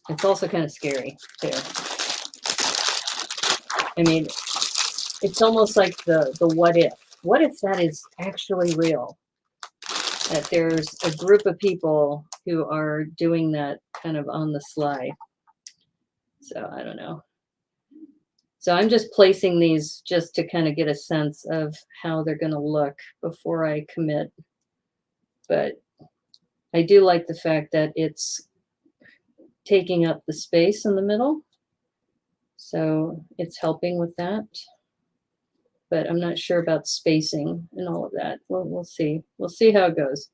it's also kind of scary too. I mean, it's almost like the what if. What if that is actually real? That there's a group of people who are doing that kind of on the sly. So I don't know. So I'm just placing these just to kind of get a sense of how they're going to look before I commit. But I do like the fact that it's taking up the space in the middle. So it's helping with that. But I'm not sure about spacing and all of that. We'll see. We'll see how it goes.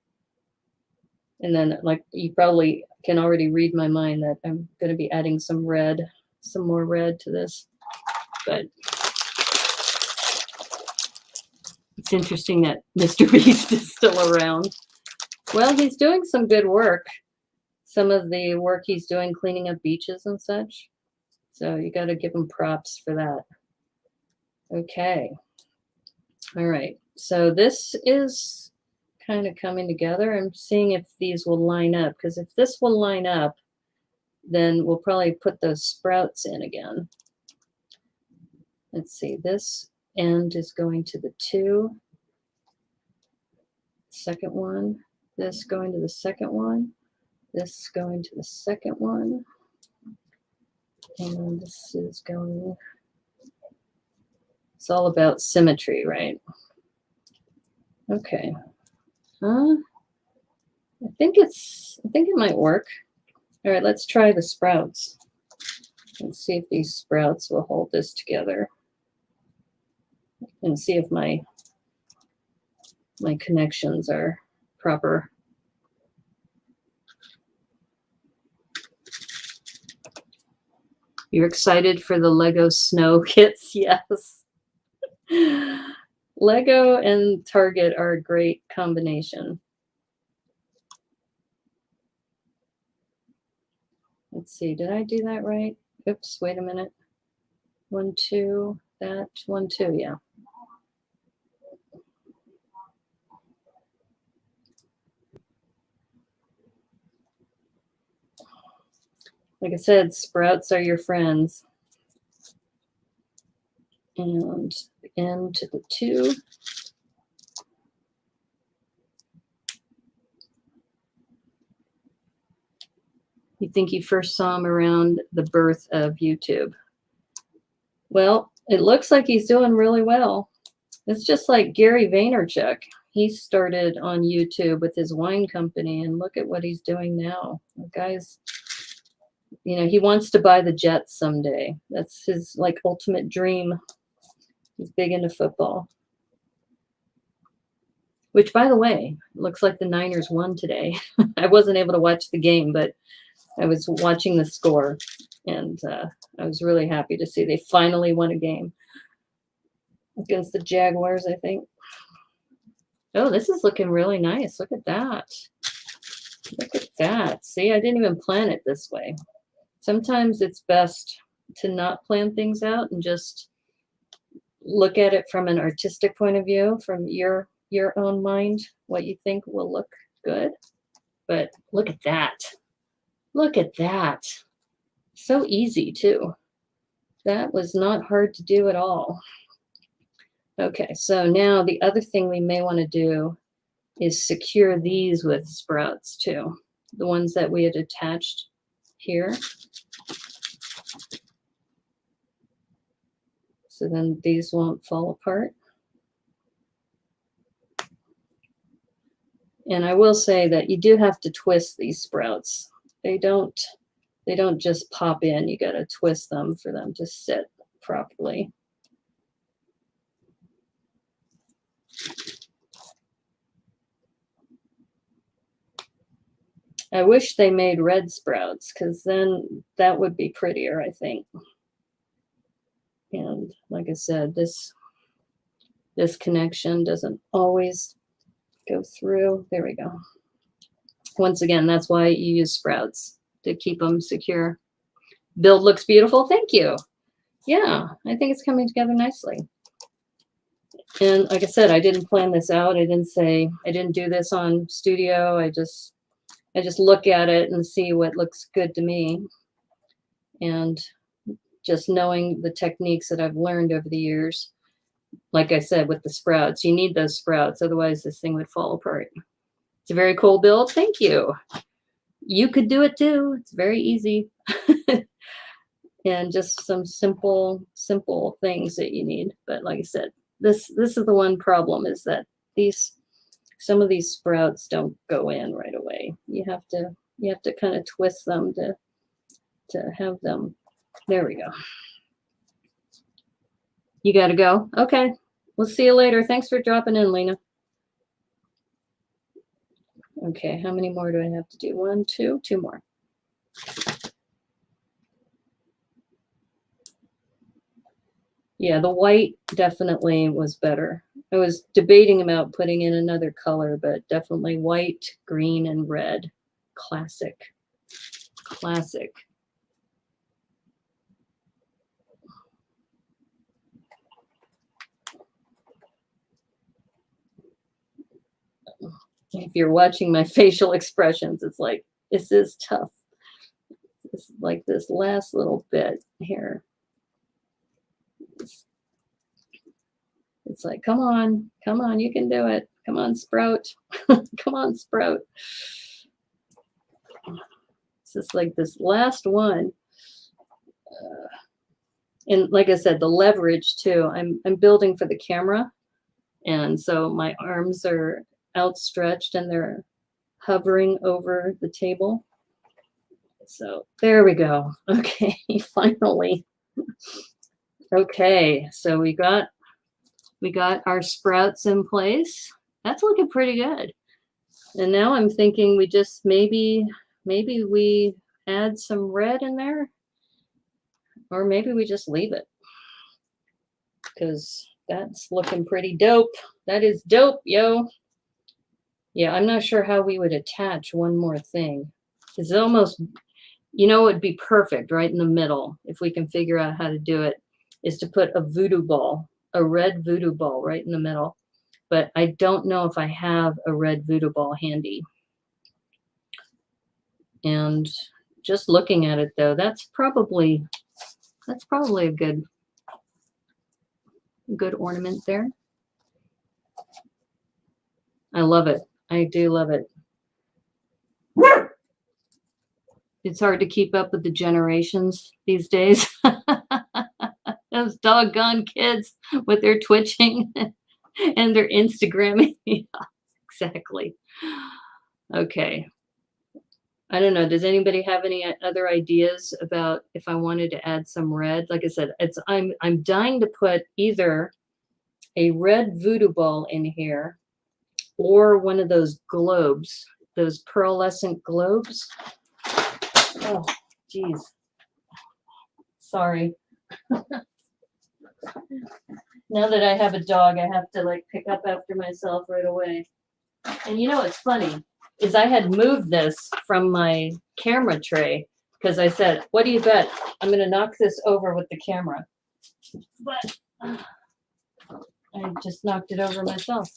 And then, like, you probably can already read my mind that I'm going to be adding some red some more red to this, but it's interesting that Mr. Beast is still around. Well, he's doing some good work. Some of the work he's doing cleaning up beaches and such. So you got to give him props for that. Okay. All right. So this is kind of coming together. I'm seeing if these will line up, because if this will line up, then we'll probably put those sprouts in again. Let's see, this end is going to the 2. Second one, this going to the second one, this going to the second one, and this is going, it's all about symmetry, right? Okay. I think it might work. All right, let's try the sprouts. Let's see if these sprouts will hold this together. And see if my connections are proper. You're excited for the Lego snow kits? Yes. Lego and Target are a great combination. Let's see, did I do that right? Oops, wait a minute. 1, 2, that, 1, 2, yeah. Like I said, sprouts are your friends. And end to the 2. You think you first saw him around the birth of YouTube? Well, it looks like he's doing really well. It's just like Gary Vaynerchuk. He started on YouTube with his wine company, and look at what he's doing now. The guy's, you know, he wants to buy the Jets someday. That's his like ultimate dream. He's big into football. Which, by the way, looks like the Niners won today. I wasn't able to watch the game, but I was watching the score, and I was really happy to see they finally won a game against the Jaguars, I think. Oh, this is looking really nice. Look at that. Look at that. See, I didn't even plan it this way. Sometimes it's best to not plan things out and just look at it from an artistic point of view, from your own mind, what you think will look good. But look at that. Look at that. So easy, too. That was not hard to do at all. Okay, so now the other thing we may want to do is secure these with sprouts, too. The ones that we had attached here. So then these won't fall apart. And I will say that you do have to twist these sprouts. They don't just pop in. You got to twist them for them to sit properly. I wish they made red sprouts, because then that would be prettier, I think. And like I said, this connection doesn't always go through. There we go. Once again, that's why you use sprouts, to keep them secure. Build looks beautiful. Thank you. Yeah, I think it's coming together nicely. And like I said, I didn't plan this out. I didn't do this on Studio. I just look at it and see what looks good to me. And just knowing the techniques that I've learned over the years, like I said, with the sprouts, you need those sprouts. Otherwise, this thing would fall apart. It's a very cool build. Thank you. You could do it too. It's very easy. And just some simple things that you need. But like I said, this is the one problem, is that some of these sprouts don't go in right away. You have to kind of twist them to have them. There we go. You got to go? Okay. We'll see you later. Thanks for dropping in, Lena. Okay, how many more do I have to do? 1, 2, 2 more. Yeah, the white definitely was better. I was debating about putting in another color, but definitely white, green, and red. Classic. Classic. If you're watching my facial expressions, it's like, this is tough. It's like this last little bit here. It's like, come on, you can do it. Come on, Sprout. Come on, Sprout. It's just like this last one. And like I said, the leverage too. I'm building for the camera. And so my arms are outstretched and they're hovering over the table. So there we go. Okay, finally. Okay, so we got our sprouts in place. That's looking pretty good. And now I'm thinking we just maybe we add some red in there, or maybe we just leave it, because that's looking pretty dope. That is dope, yo. Yeah, I'm not sure how we would attach one more thing. It's almost, you know, it'd be perfect right in the middle if we can figure out how to do it, is to put a voodoo ball, a red voodoo ball right in the middle. But I don't know if I have a red voodoo ball handy. And just looking at it though, that's probably a good ornament there. I love it. I do love it. It's hard to keep up with the generations these days. Those doggone kids with their twitching and their Instagramming. Yeah, exactly. Okay. I don't know. Does anybody have any other ideas about if I wanted to add some red? Like I said, I'm dying to put either a red voodoo ball in here or one of those globes, those pearlescent globes. Oh, geez. Sorry. Now that I have a dog, I have to like pick up after myself right away. And you know what's funny is I had moved this from my camera tray because I said, what do you bet? I'm going to knock this over with the camera. But I just knocked it over myself.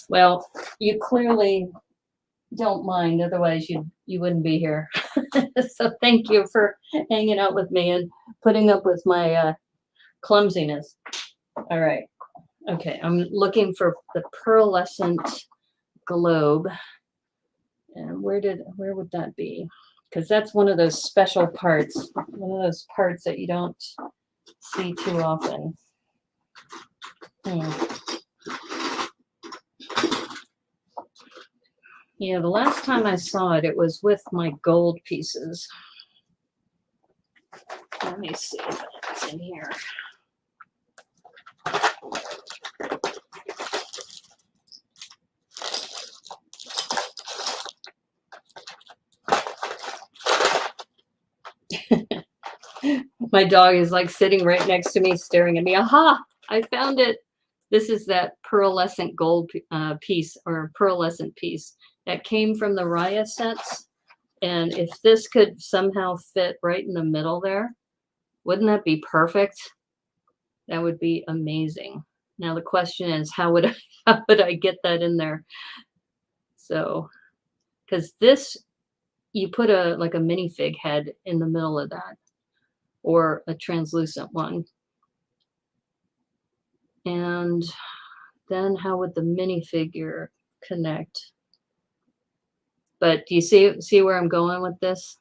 Well, you clearly don't mind, otherwise you wouldn't be here. So thank you for hanging out with me and putting up with my clumsiness. All right. Okay, I'm looking for the pearlescent globe. And where would that be? Because that's one of those special parts, one of those parts that you don't see too often. Yeah, the last time I saw it, it was with my gold pieces. Let me see if it's in here. My dog is like sitting right next to me, staring at me. Aha! I found it. This is that pearlescent gold piece, or pearlescent piece that came from the Raya sets. And if this could somehow fit right in the middle there, wouldn't that be perfect? That would be amazing. Now the question is, how would I get that in there? So, because this, you put a minifig head in the middle of that, or a translucent one. And then how would the minifigure connect? But do you see where I'm going with this?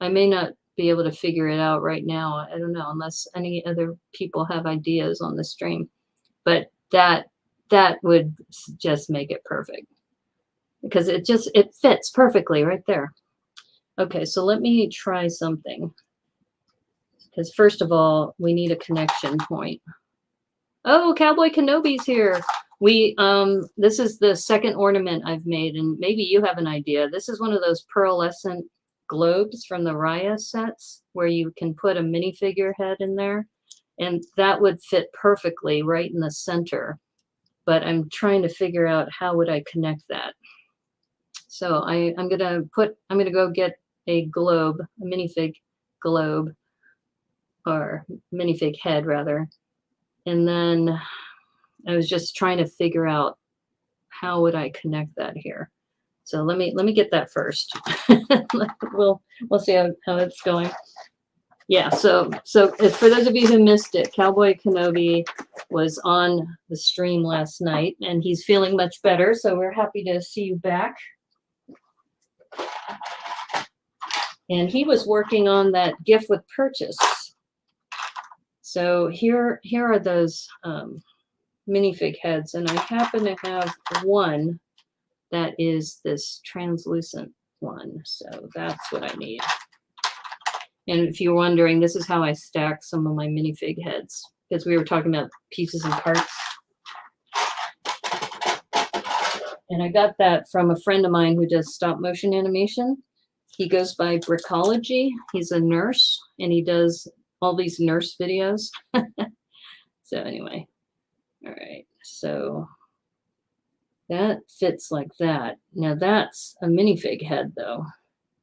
I may not be able to figure it out right now. I don't know, unless any other people have ideas on the stream. But that would just make it perfect, because it fits perfectly right there. Okay, so let me try something. Because first of all, we need a connection point. Oh, Cowboy Kenobi's here. This is the second ornament I've made, and maybe you have an idea. This is one of those pearlescent globes from the Raya sets where you can put a minifigure head in there, And that would fit perfectly right in the center. But I'm trying to figure out how would I connect that. So I'm gonna go get a globe, a minifig globe, or minifig head rather. And then I was just trying to figure out how would I connect that here. So let me get that first. we'll see how it's going. Yeah, so for those of you who missed it, Cowboy Kenobi was on the stream last night, and he's feeling much better, so we're happy to see you back. And he was working on that gift with purchase. So here are those minifig heads, and I happen to have one that is this translucent one, so that's what I need. And if you're wondering, this is how I stack some of my minifig heads, because we were talking about pieces and parts. And I got that from a friend of mine who does stop motion animation. He goes by Brickology. He's a nurse, and he does all these nurse videos. So anyway, all right, so that fits like that. Now that's a minifig head though.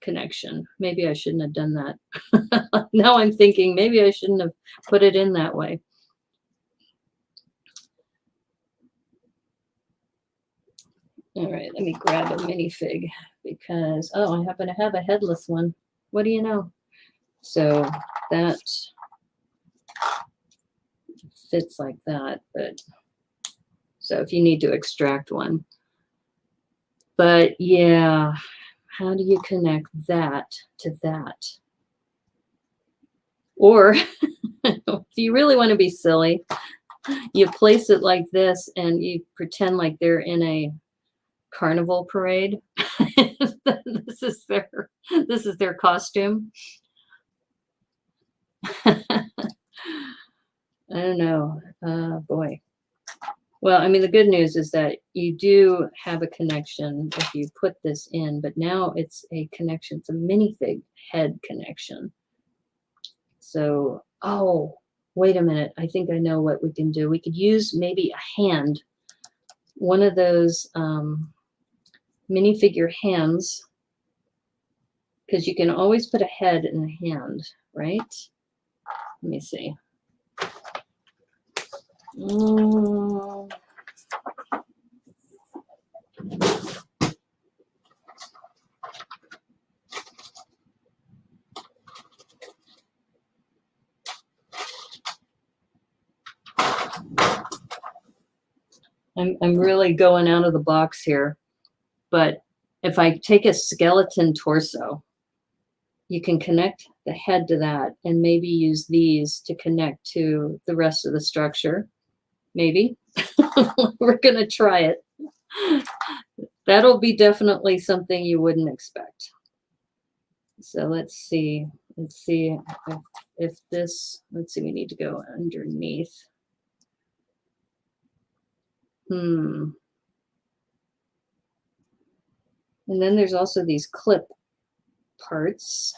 Connection. Maybe I shouldn't have done that. Now I'm thinking maybe I shouldn't have put it in that way. All right, let me grab a minifig because, oh, I happen to have a headless one. What do you know? So that fits like that, but so if you need to extract one. But yeah, how do you connect that to that? Or if you really want to be silly, you place it like this and you pretend like they're in a carnival parade. This is their costume. I don't know. Boy. Well, I mean, the good news is that you do have a connection if you put this in, but now it's a connection. It's a minifig head connection. So, oh, wait a minute. I think I know what we can do. We could use maybe a hand, one of those minifigure hands, because you can always put a head in a hand, right? Let me see. I'm really going out of the box here, but if I take a skeleton torso, you can connect the head to that and maybe use these to connect to the rest of the structure. Maybe. We're going to try it. That'll be definitely something you wouldn't expect. So let's see. Let's see if this, let's see, we need to go underneath. And then there's also these clip parts.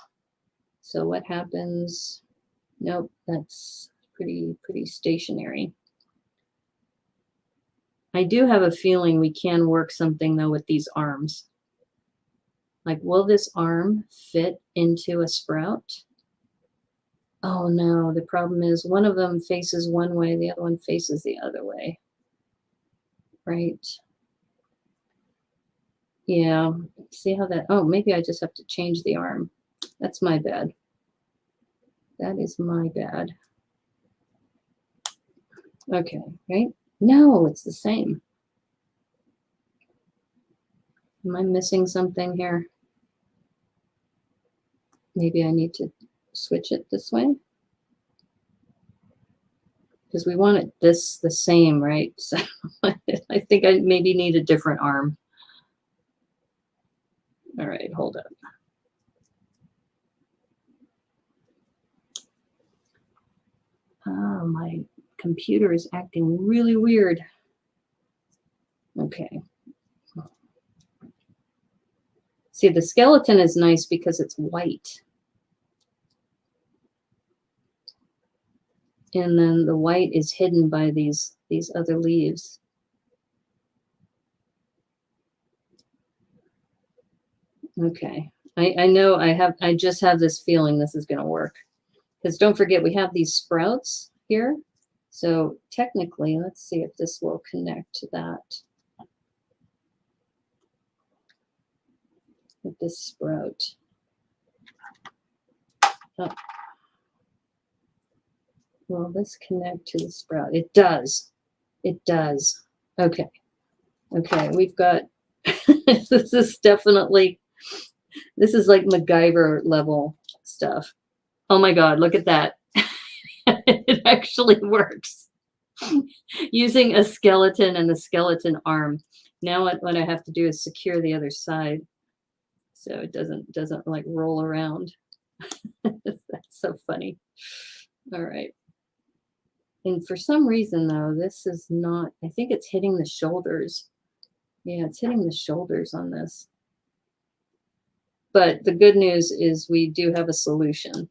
So what happens? Nope, that's pretty stationary. I do have a feeling we can work something though with these arms. Like, will this arm fit into a sprout? Oh no, the problem is one of them faces one way, the other one faces the other way. Right? Yeah, see how that, oh, maybe I just have to change the arm. That's my bad. That is my bad. Okay, right? No, it's the same. Am I missing something here? Maybe I need to switch it this way. Because we want it the same, right? So I think I maybe need a different arm. All right, hold up. Oh, my computer is acting really weird. Okay. See, the skeleton is nice because it's white. And then the white is hidden by these other leaves. Okay. I know I just have this feeling this is going to work. Because don't forget, we have these sprouts here. So technically, let's see if this will connect to that. With this sprout. Oh. Will this connect to the sprout? It does. It does. Okay. Okay, we've got, this is definitely, this is like MacGyver level stuff. Oh my God, look at that. It actually works. Using a skeleton and the skeleton arm. Now what I have to do is secure the other side so it doesn't like roll around. That's so funny. All right. And for some reason though, this is not, I think it's hitting the shoulders. Yeah, it's hitting the shoulders on this. But the good news is we do have a solution.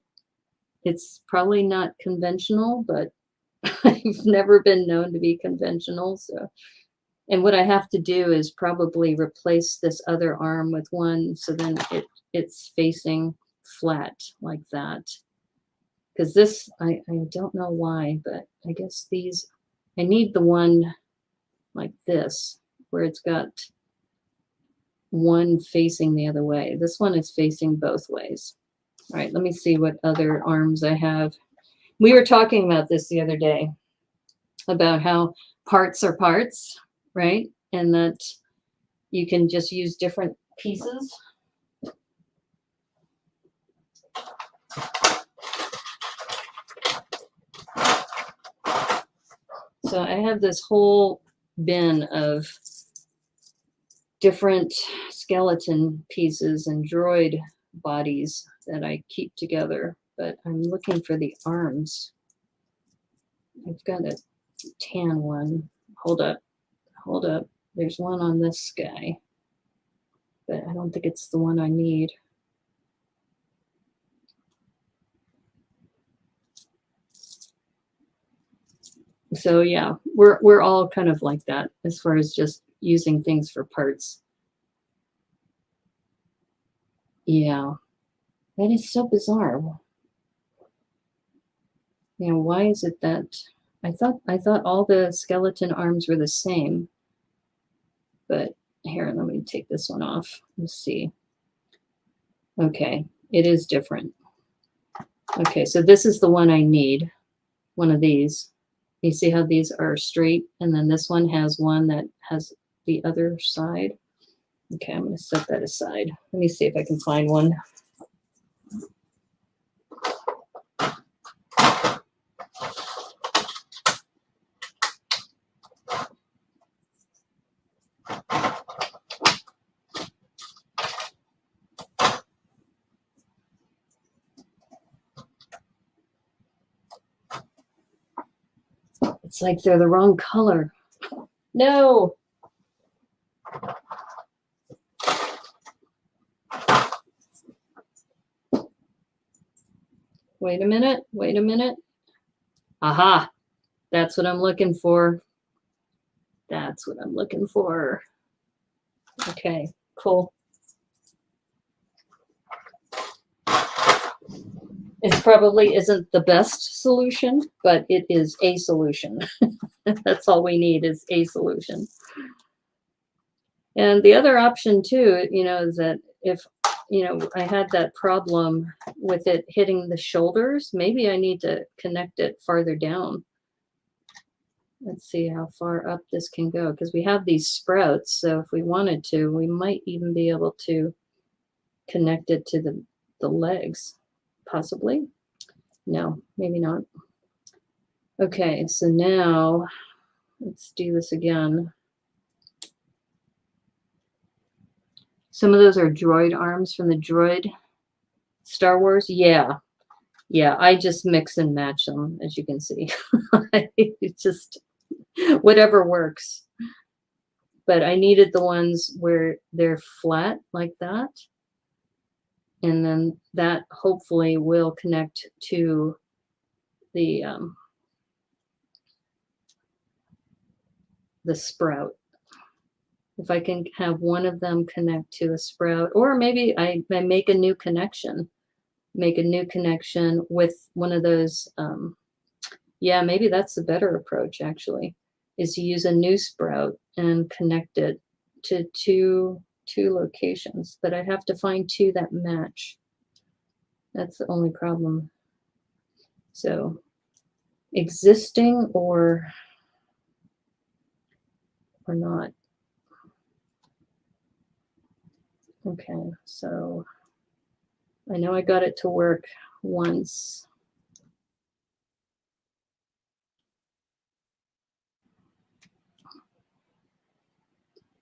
It's probably not conventional, but I've never been known to be conventional. So, and what I have to do is probably replace this other arm with one, so then it's facing flat like that. Because this, I don't know why, but I guess these, I need the one like this, where it's got one facing the other way. This one is facing both ways. All right, let me see what other arms I have. We were talking about this the other day, about how parts are parts, right? And that you can just use different pieces. So I have this whole bin of different skeleton pieces and droid bodies that I keep together, but I'm looking for the arms. I've got a tan one. Hold up. There's one on this guy, but I don't think it's the one I need. So yeah, we're all kind of like that as far as just using things for parts. Yeah, that is so bizarre. You know, why is it that I thought all the skeleton arms were the same, but here, let me take this one off. Let's see. Okay, it is different. Okay, so this is the one I need, one of these. You see how these are straight, and then this one has one that has the other side. Okay, I'm going to set that aside. Let me see if I can find one. It's like they're the wrong color. No. Wait a minute. Aha, that's what I'm looking for. That's what I'm looking for. Okay, cool. It probably isn't the best solution, but it is a solution. That's all we need is a solution. And the other option too, you know, is that if, you know, I had that problem with it hitting the shoulders, maybe I need to connect it farther down. Let's see how far up this can go, because we have these sprouts. So if we wanted to, we might even be able to connect it to the legs, possibly. No, maybe not. Okay, so now let's do this again. Some of those are droid arms from the droid Star Wars. Yeah, I just mix and match them, as you can see. It's just whatever works. But I needed the ones where they're flat like that. And then that hopefully will connect to the the sprout. If I can have one of them connect to a sprout, or maybe I make a new connection, with one of those. Yeah, maybe that's the better approach actually, is to use a new sprout and connect it to two locations, but I have to find two that match. That's the only problem. So existing or not. Okay, so I know I got it to work once.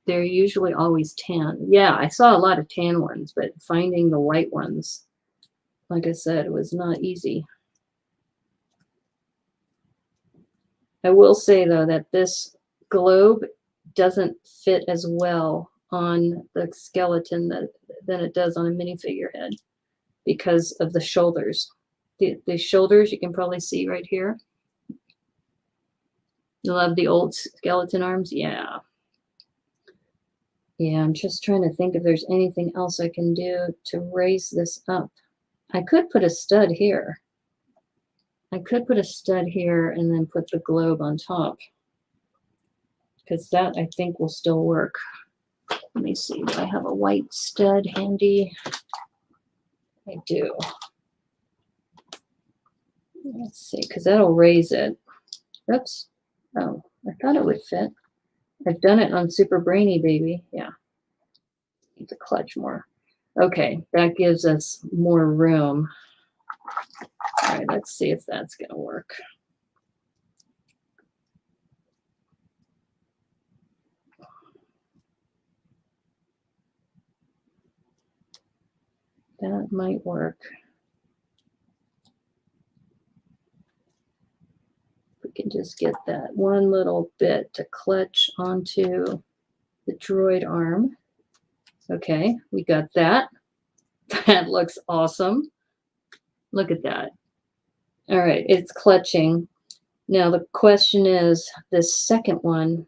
They're usually always tan. Yeah, I saw a lot of tan ones, but finding the white ones, like I said, was not easy. I will say though that this globe doesn't fit as well on the skeleton than it does on a minifigure head because of the shoulders. The shoulders you can probably see right here. You love the old skeleton arms? Yeah. Yeah, I'm just trying to think if there's anything else I can do to raise this up. I could put a stud here. I could put a stud here and then put the globe on top, because that I think will still work. Let me see, do I have a white stud handy? I do. Let's see, because that'll raise it. Oops. Oh, I thought it would fit. I've done it on Super Brainy Baby. Yeah. Need to clutch more. Okay, that gives us more room. All right, let's see if that's going to work. That might work. We can just get that one little bit to clutch onto the droid arm. Okay, we got that. That looks awesome. Look at that. All right, it's clutching. Now the question is, this second one,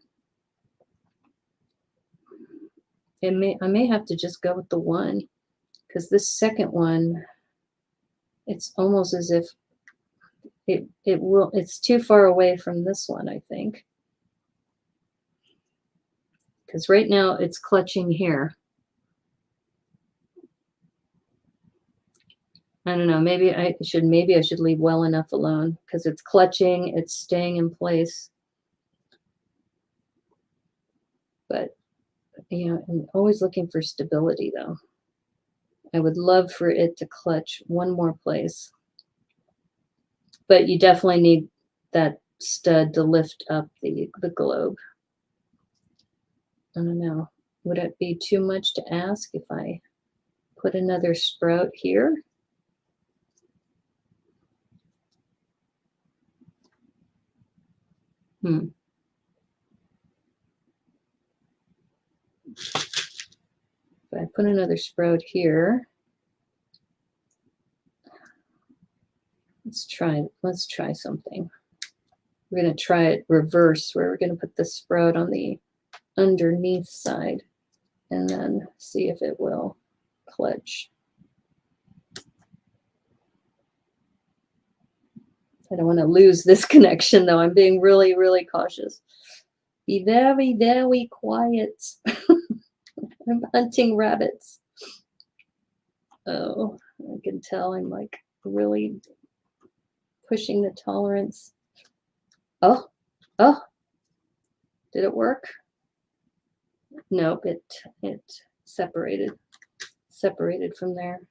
I may have to just go with the one, because this second one, it's almost as if it's too far away from this one, I think. Because right now it's clutching here. I don't know, maybe I should leave well enough alone, because it's clutching, it's staying in place. But you know, I'm always looking for stability though. I would love for it to clutch one more place. But you definitely need that stud to lift up the globe. I don't know. Would it be too much to ask if I put another sprout here? If I put another sprout here, let's try something. We're going to try it reverse, where we're going to put the sprout on the underneath side and then see if it will clutch. I don't want to lose this connection though. I'm being really, really cautious. Be very, very quiet. I'm hunting rabbits. Oh, I can tell I'm like really pushing the tolerance. Oh, did it work? Nope, it separated from there.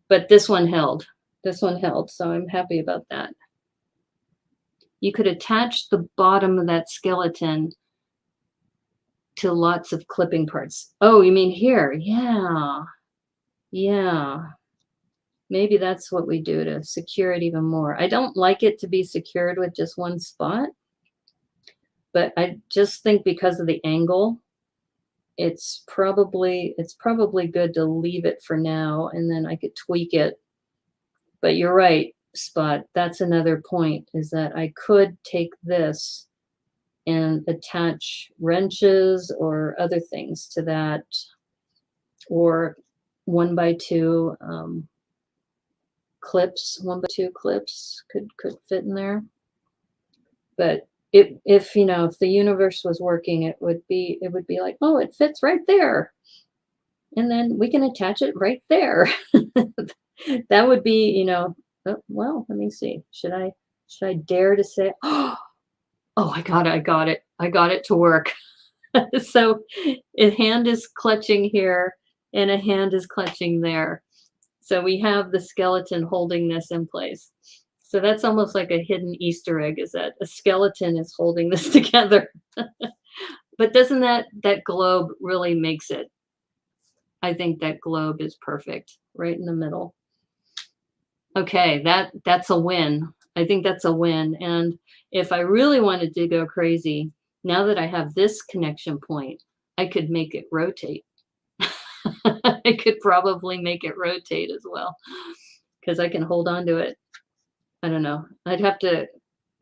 But this one held. So I'm happy about that. You could attach the bottom of that skeleton to lots of clipping parts. Oh, you mean here? Yeah. Yeah. Maybe that's what we do to secure it even more. I don't like it to be secured with just one spot, but I just think because of the angle, it's probably good to leave it for now, and then I could tweak it. But you're right, Spot. That's another point, is that I could take this and attach wrenches or other things to that, or 1x2 clips. 1x2 clips could fit in there. But if you know, if the universe was working, it would be like, oh, it fits right there, and then we can attach it right there. That would be, oh, well, let me see. Should I dare to say, oh, I got it, I got it, I got it to work. So a hand is clutching here and a hand is clutching there. So we have the skeleton holding this in place. So that's almost like a hidden Easter egg, is that a skeleton is holding this together. But doesn't that globe really makes it? I think that globe is perfect right in the middle. Okay, that's a win. I think that's a win. And if I really wanted to go crazy, now that I have this connection point, I could make it rotate. I could probably make it rotate as well, because I can hold on to it. I don't know. I'd have to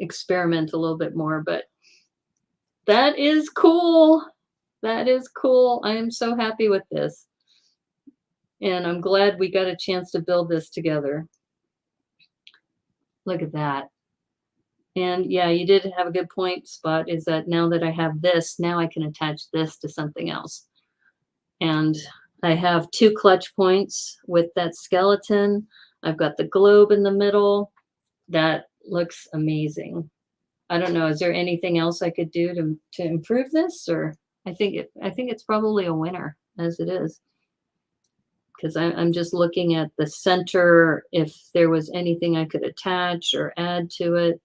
experiment a little bit more, but that is cool. That is cool. I am so happy with this. And I'm glad we got a chance to build this together. Look at that. And yeah, you did have a good point, Spot, is that now that I have this, now I can attach this to something else. And I have 2 clutch points with that skeleton. I've got the globe in the middle. That looks amazing. I don't know, is there anything else I could do to improve this? Or I think it's probably a winner as it is. Because I'm just looking at the center, if there was anything I could attach or add to it.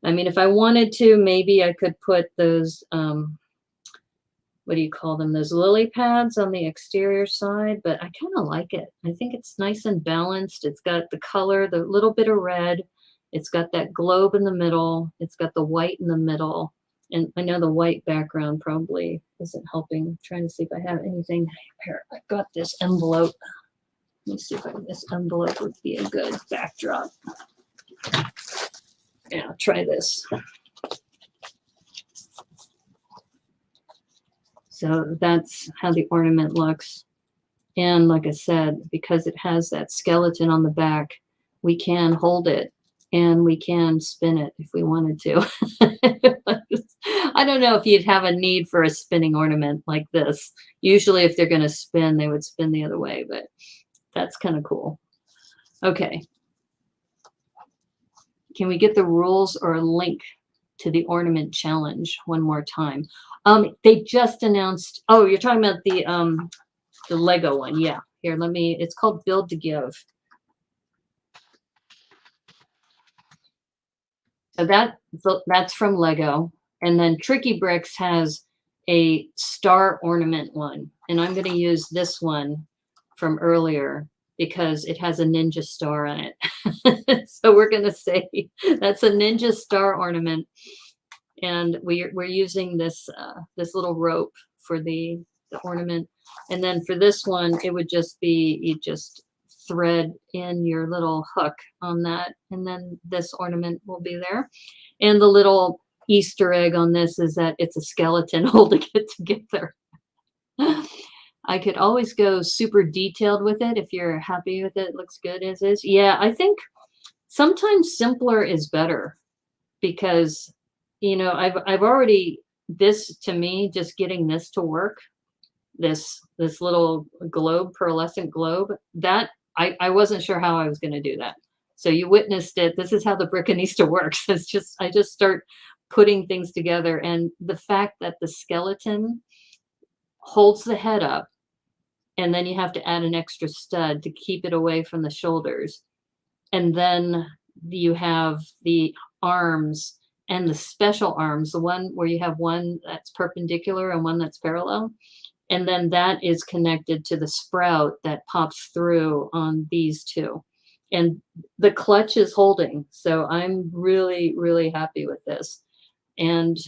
I mean, if I wanted to, maybe I could put those, what do you call them? Those lily pads on the exterior side, but I kind of like it. I think it's nice and balanced. It's got the color, the little bit of red. It's got that globe in the middle. It's got the white in the middle. And I know the white background probably isn't helping. I'm trying to see if I have anything. Here, I got this envelope. Let me see if this envelope would be a good backdrop. Yeah, try this. So that's how the ornament looks. And like I said, because it has that skeleton on the back, we can hold it and we can spin it if we wanted to. I don't know if you'd have a need for a spinning ornament like this. Usually if they're going to spin, they would spin the other way, but that's kind of cool. Okay. Can we get the rules or a link to the ornament challenge one more time? They just announced, oh, you're talking about the Lego one. Yeah. Here, it's called Build to Give. So that's from Lego. And then Tricky Bricks has a star ornament one. And I'm going to use this one from earlier because it has a ninja star on it. So we're going to say that's a ninja star ornament. And we're using this little rope for the ornament. And then for this one, it would just be, you just thread in your little hook on that, and then this ornament will be there. And the little Easter egg on this is that it's a skeleton holding it together. I could always go super detailed with it if you're happy with it. It looks good as is. Yeah, I think sometimes simpler is better, because I've already, this to me, just getting this to work, this little globe, pearlescent globe, that I wasn't sure how I was going to do that. So you witnessed it. This is how the Brickanista works. I just start putting things together, and the fact that the skeleton holds the head up, and then you have to add an extra stud to keep it away from the shoulders, and then you have the arms and the special arms, the one where you have one that's perpendicular and one that's parallel. And then that is connected to the sprout that pops through on these two. And the clutch is holding. So I'm really, really happy with this. And,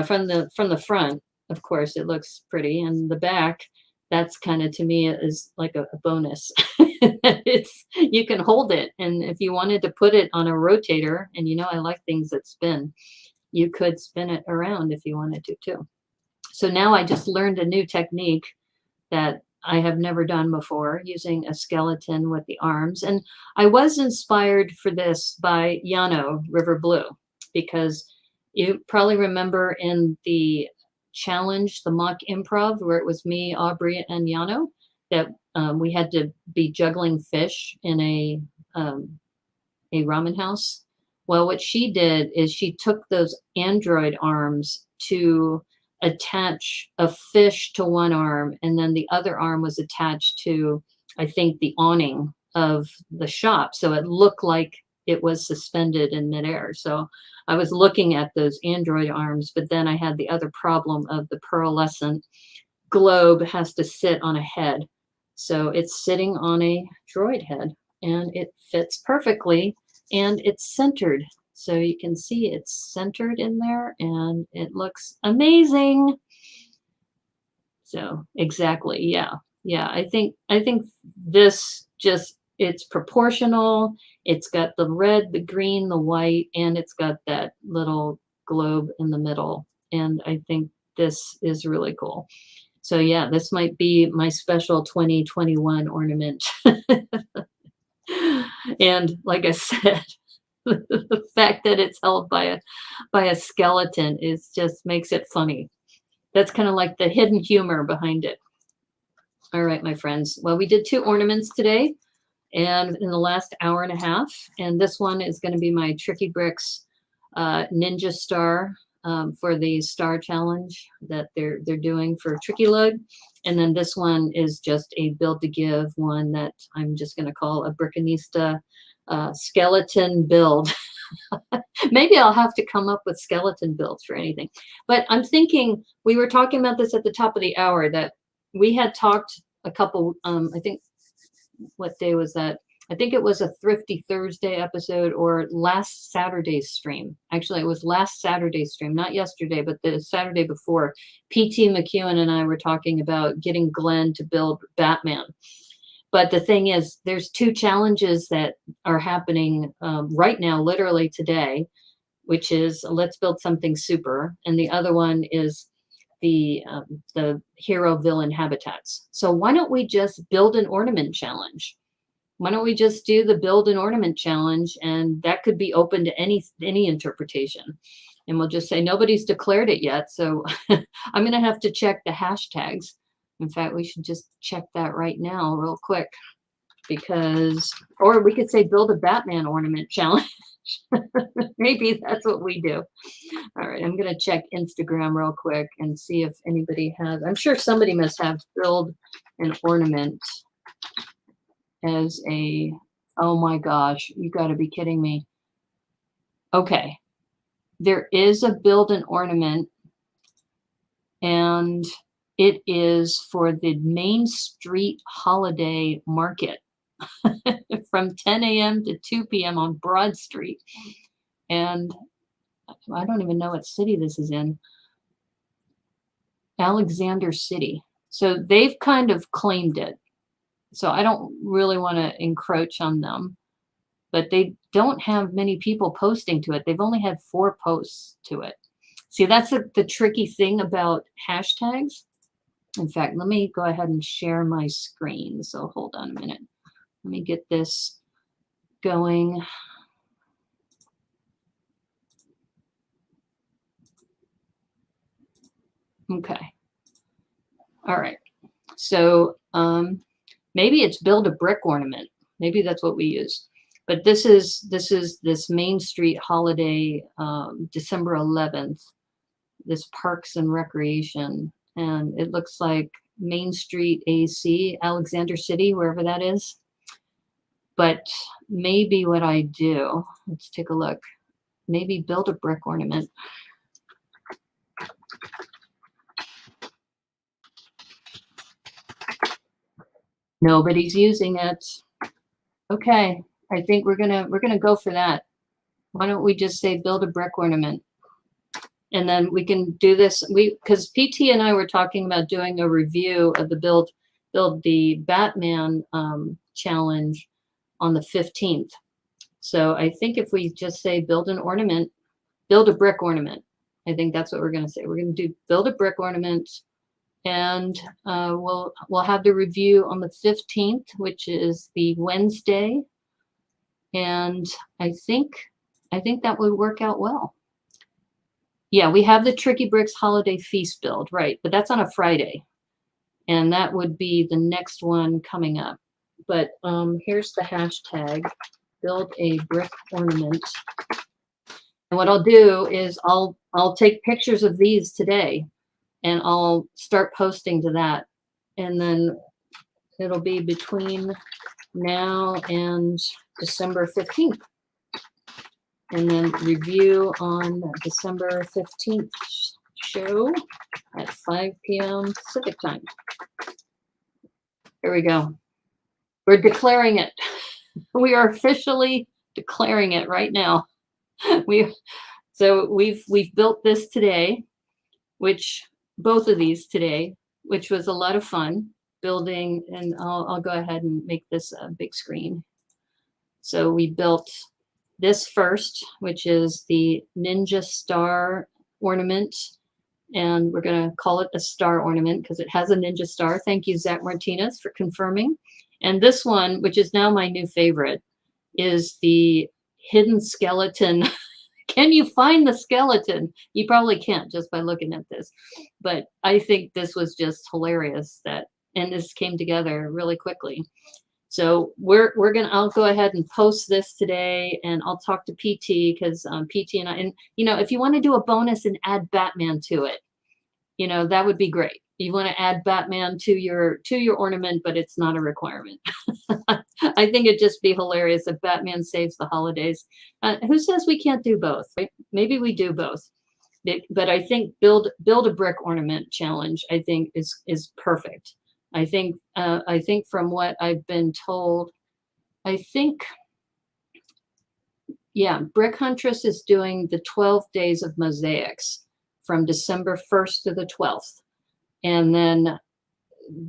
from the front, of course, it looks pretty. And the back, that's kind of, to me, is like a bonus. You can hold it. And if you wanted to put it on a rotator, and I like things that spin, you could spin it around if you wanted to too. So now I just learned a new technique that I have never done before, using a skeleton with the arms. And I was inspired for this by Yano River Blue, because you probably remember in the challenge, the mock improv, where it was me, Aubrey, and Yano, that we had to be juggling fish in a ramen house. Well, what she did is she took those android arms to attach a fish to one arm, and then the other arm was attached to, I think, the awning of the shop. So it looked like it was suspended in midair. So I was looking at those android arms, but then I had the other problem of the pearlescent globe has to sit on a head. So it's sitting on a droid head, and it fits perfectly, and it's centered. So you can see it's centered in there, and it looks amazing. So exactly, yeah. Yeah, I think this just, it's proportional. It's got the red, the green, the white, and it's got that little globe in the middle. And I think this is really cool. So yeah, this might be my special 2021 ornament. And like I said, the fact that it's held by a skeleton is just makes it funny. That's kind of like the hidden humor behind it. All right, my friends. Well, we did 2 ornaments today, and in the last hour and a half. And this one is going to be my Tricky Bricks Ninja Star for the Star Challenge that they're doing for Tricky Lug. And then this one is just a build to give one that I'm just going to call a Brickanista skeleton build. Maybe I'll have to come up with skeleton builds for anything. But I'm thinking, we were talking about this at the top of the hour, that we had talked a couple, I think, what day was that? I think it was a Thrifty Thursday episode or last Saturday's stream. Actually, it was last Saturday's stream, not yesterday, but the Saturday before. PT McEwen and I were talking about getting Glenn to build Batman. But the thing is, there's 2 challenges that are happening right now, literally today, which is Let's Build Something Super, and the other one is the hero villain habitats. So why don't we just build an ornament challenge? Why don't we just do the build an ornament challenge, and that could be open to any interpretation. And we'll just say nobody's declared it yet, so I'm going to have to check the hashtags. In fact, we should just check that right now real quick, because, or we could say build a Batman ornament challenge. Maybe that's what we do. All right, I'm going to check Instagram real quick and see if anybody has, I'm sure somebody must have build an ornament as a, oh my gosh, you got to be kidding me. Okay, there is a build an ornament, and it is for the Main Street Holiday Market from 10 a.m. to 2 p.m. on Broad Street. And I don't even know what city this is in. Alexander City. So they've kind of claimed it. So I don't really want to encroach on them, but they don't have many people posting to it. They've only had 4 posts to it. See, that's the tricky thing about hashtags. In fact, let me go ahead and share my screen. So hold on a minute. Let me get this going. Okay. All right. So maybe it's build a brick ornament. Maybe that's what we use. But this is this Main Street Holiday, December 11th, this Parks and Recreation. And it looks like Main Street AC, Alexander City, wherever that is. But maybe what I do, let's take a look. Maybe build a brick ornament. Nobody's using it. Okay, I think we're gonna go for that. Why don't we just say build a brick ornament? And then we can do this. Because PT and I were talking about doing a review of the build the Batman challenge on the 15th. So I think if we just say build an ornament, build a brick ornament. I think that's what we're going to say. We're going to do build a brick ornament, and we'll have the review on the 15th, which is the Wednesday, and I think that would work out well. Yeah, we have the Tricky Bricks Holiday Feast build, right? But that's on a Friday, and that would be the next one coming up. But here's the hashtag, build a brick ornament. And what I'll do is I'll take pictures of these today, and I'll start posting to that. And then it'll be between now and December 15th. And then review on December 15th show at 5 p.m. Pacific time. Here we go. We're declaring it. We are officially declaring it right now. We've built this today, which both of these today, which was a lot of fun building. And I'll go ahead and make this a big screen. So we built this first, which is the Ninja Star ornament, and we're going to call it a star ornament because it has a ninja star. Thank you, Zach Martinez, for confirming. And this one, which is now my new favorite, is the hidden skeleton. Can you find the skeleton? You probably can't just by looking at this, but I think this was just hilarious and this came together really quickly. So I'll go ahead and post this today, and I'll talk to PT because PT and I, and if you want to do a bonus and add Batman to it, that would be great. You want to add Batman to your ornament, but it's not a requirement. I think it'd just be hilarious if Batman saves the holidays. Who says we can't do both? Right? Maybe we do both. But I think build a brick ornament challenge, I think is perfect. I think from what I've been told, Brick Huntress is doing the 12 days of mosaics from December 1st to the 12th. And then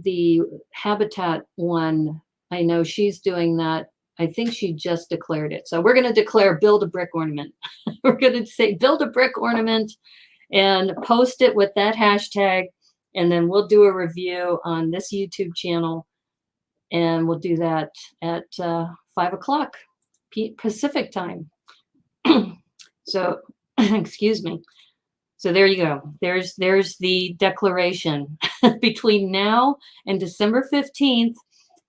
the Habitat one, I know she's doing that. I think she just declared it. So we're going to declare build a brick ornament. We're going to say build a brick ornament and post it with that hashtag. And then we'll do a review on this YouTube channel, and we'll do that at 5 o'clock Pacific time. So, excuse me. So there you go. There's the declaration. Between now and December 15th,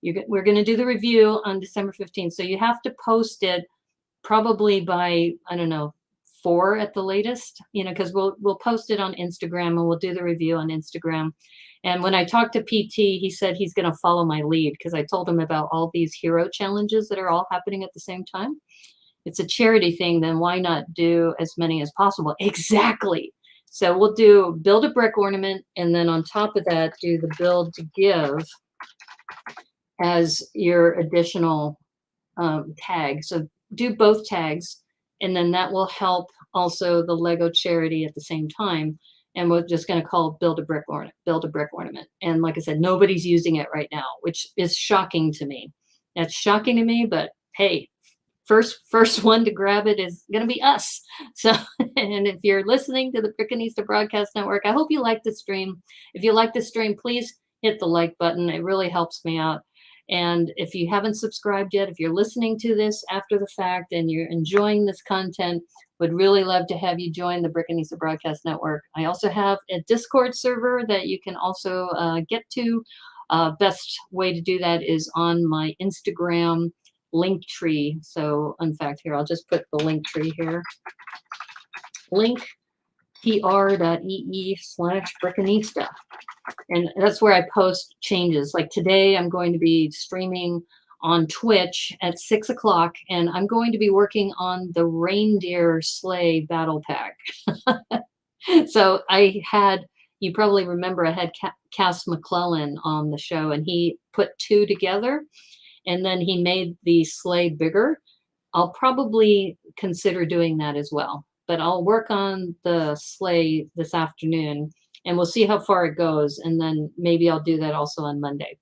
we're going to do the review on December 15th. So you have to post it probably by, I don't know, 4 at the latest, because we'll post it on Instagram, and we'll do the review on Instagram. And when I talked to PT, he said he's going to follow my lead because I told him about all these hero challenges that are all happening at the same time. It's a charity thing, then why not do as many as possible? Exactly. So we'll do build a brick ornament, and then on top of that, do the build to give as your additional tag. So do both tags. And then that will help also the Lego charity at the same time. And we're just going to call it build a brick ornament. And like I said, nobody's using it right now, which is shocking to me. That's shocking to me, but hey, first one to grab it is going to be us. So, and if you're listening to the Brickanista Broadcast Network, I hope you like the stream. If you like the stream, please hit the like button. It really helps me out. And if you haven't subscribed yet, if you're listening to this after the fact and you're enjoying this content, would really love to have you join the Brickanista Broadcast Network. I also have a Discord server that you can also get to. Best way to do that is on my Instagram link tree. So in fact, here, I'll just put the link tree here. linktr.ee/Brickanista. And that's where I post changes. Like today, I'm going to be streaming on Twitch at 6 o'clock, and I'm going to be working on the reindeer sleigh battle pack. So you probably remember I had Cass McClellan on the show, and he put 2 together, and then he made the sleigh bigger. I'll probably consider doing that as well, but I'll work on the sleigh this afternoon, and we'll see how far it goes. And then maybe I'll do that also on Monday.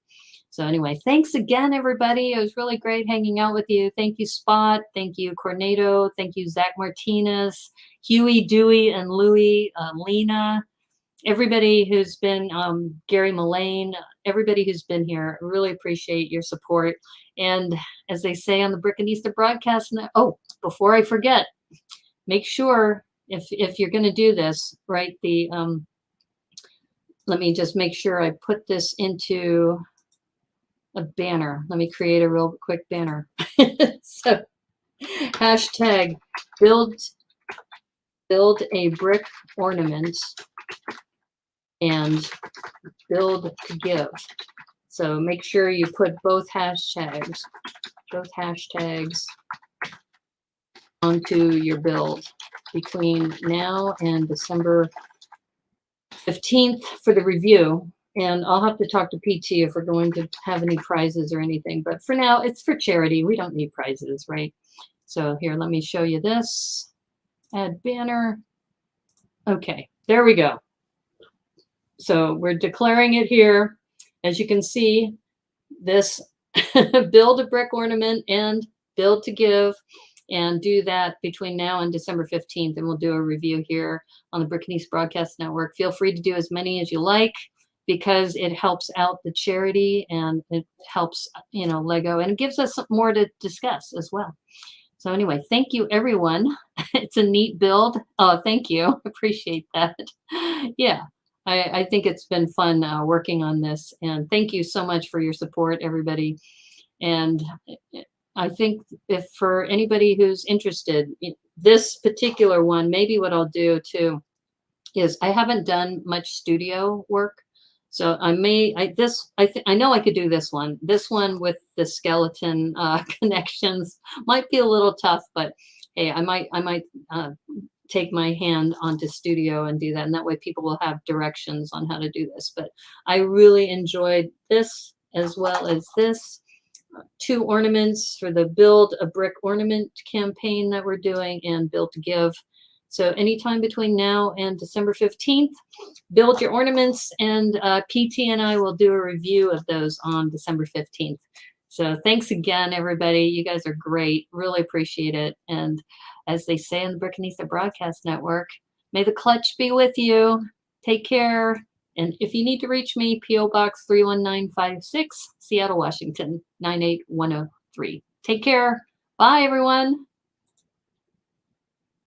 So anyway, thanks again, everybody. It was really great hanging out with you. Thank you, Spot. Thank you, Cornado. Thank you, Zach Martinez, Huey, Dewey, and Louie, Lena, everybody who's been, Gary Mullane, everybody who's been here. I really appreciate your support. And as they say on the Brickanista broadcast, oh, before I forget, make sure if you're going to do this, right, let me just make sure I put this into a banner. Let me create a real quick banner. So hashtag build a brick ornament and build to give. So make sure you put both hashtags onto your build between now and December 15th for the review. And I'll have to talk to PT if we're going to have any prizes or anything. But for now, it's for charity. We don't need prizes, right? So here, let me show you this. Add banner. Okay, there we go. So we're declaring it here. As you can see, this build a brick ornament and build to give, and do that between now and December 15th. And we'll do a review here on the Brickanista Broadcast Network. Feel free to do as many as you like, because it helps out the charity and it helps, you know, Lego, and it gives us more to discuss as well. So anyway, thank you, everyone. It's a neat build. Oh, thank you. Appreciate that. Yeah, I think it's been fun working on this. And thank you so much for your support, everybody. And I think if for anybody who's interested, this particular one, maybe what I'll do too is I haven't done much studio work. So I know I could do this one. This one with the skeleton connections might be a little tough, but hey, I might take my hand onto studio and do that. And that way people will have directions on how to do this. But I really enjoyed this as well as this. 2 ornaments for the Build a Brick Ornament campaign that we're doing, and Build to Give. So anytime between now and December 15th, build your ornaments, and PT and I will do a review of those on December 15th. So thanks again, everybody. You guys are great. Really appreciate it. And as they say on the Brickanista Broadcast Network, may the clutch be with you. Take care. And if you need to reach me, P.O. Box 31956, Seattle, Washington, 98103. Take care. Bye, everyone.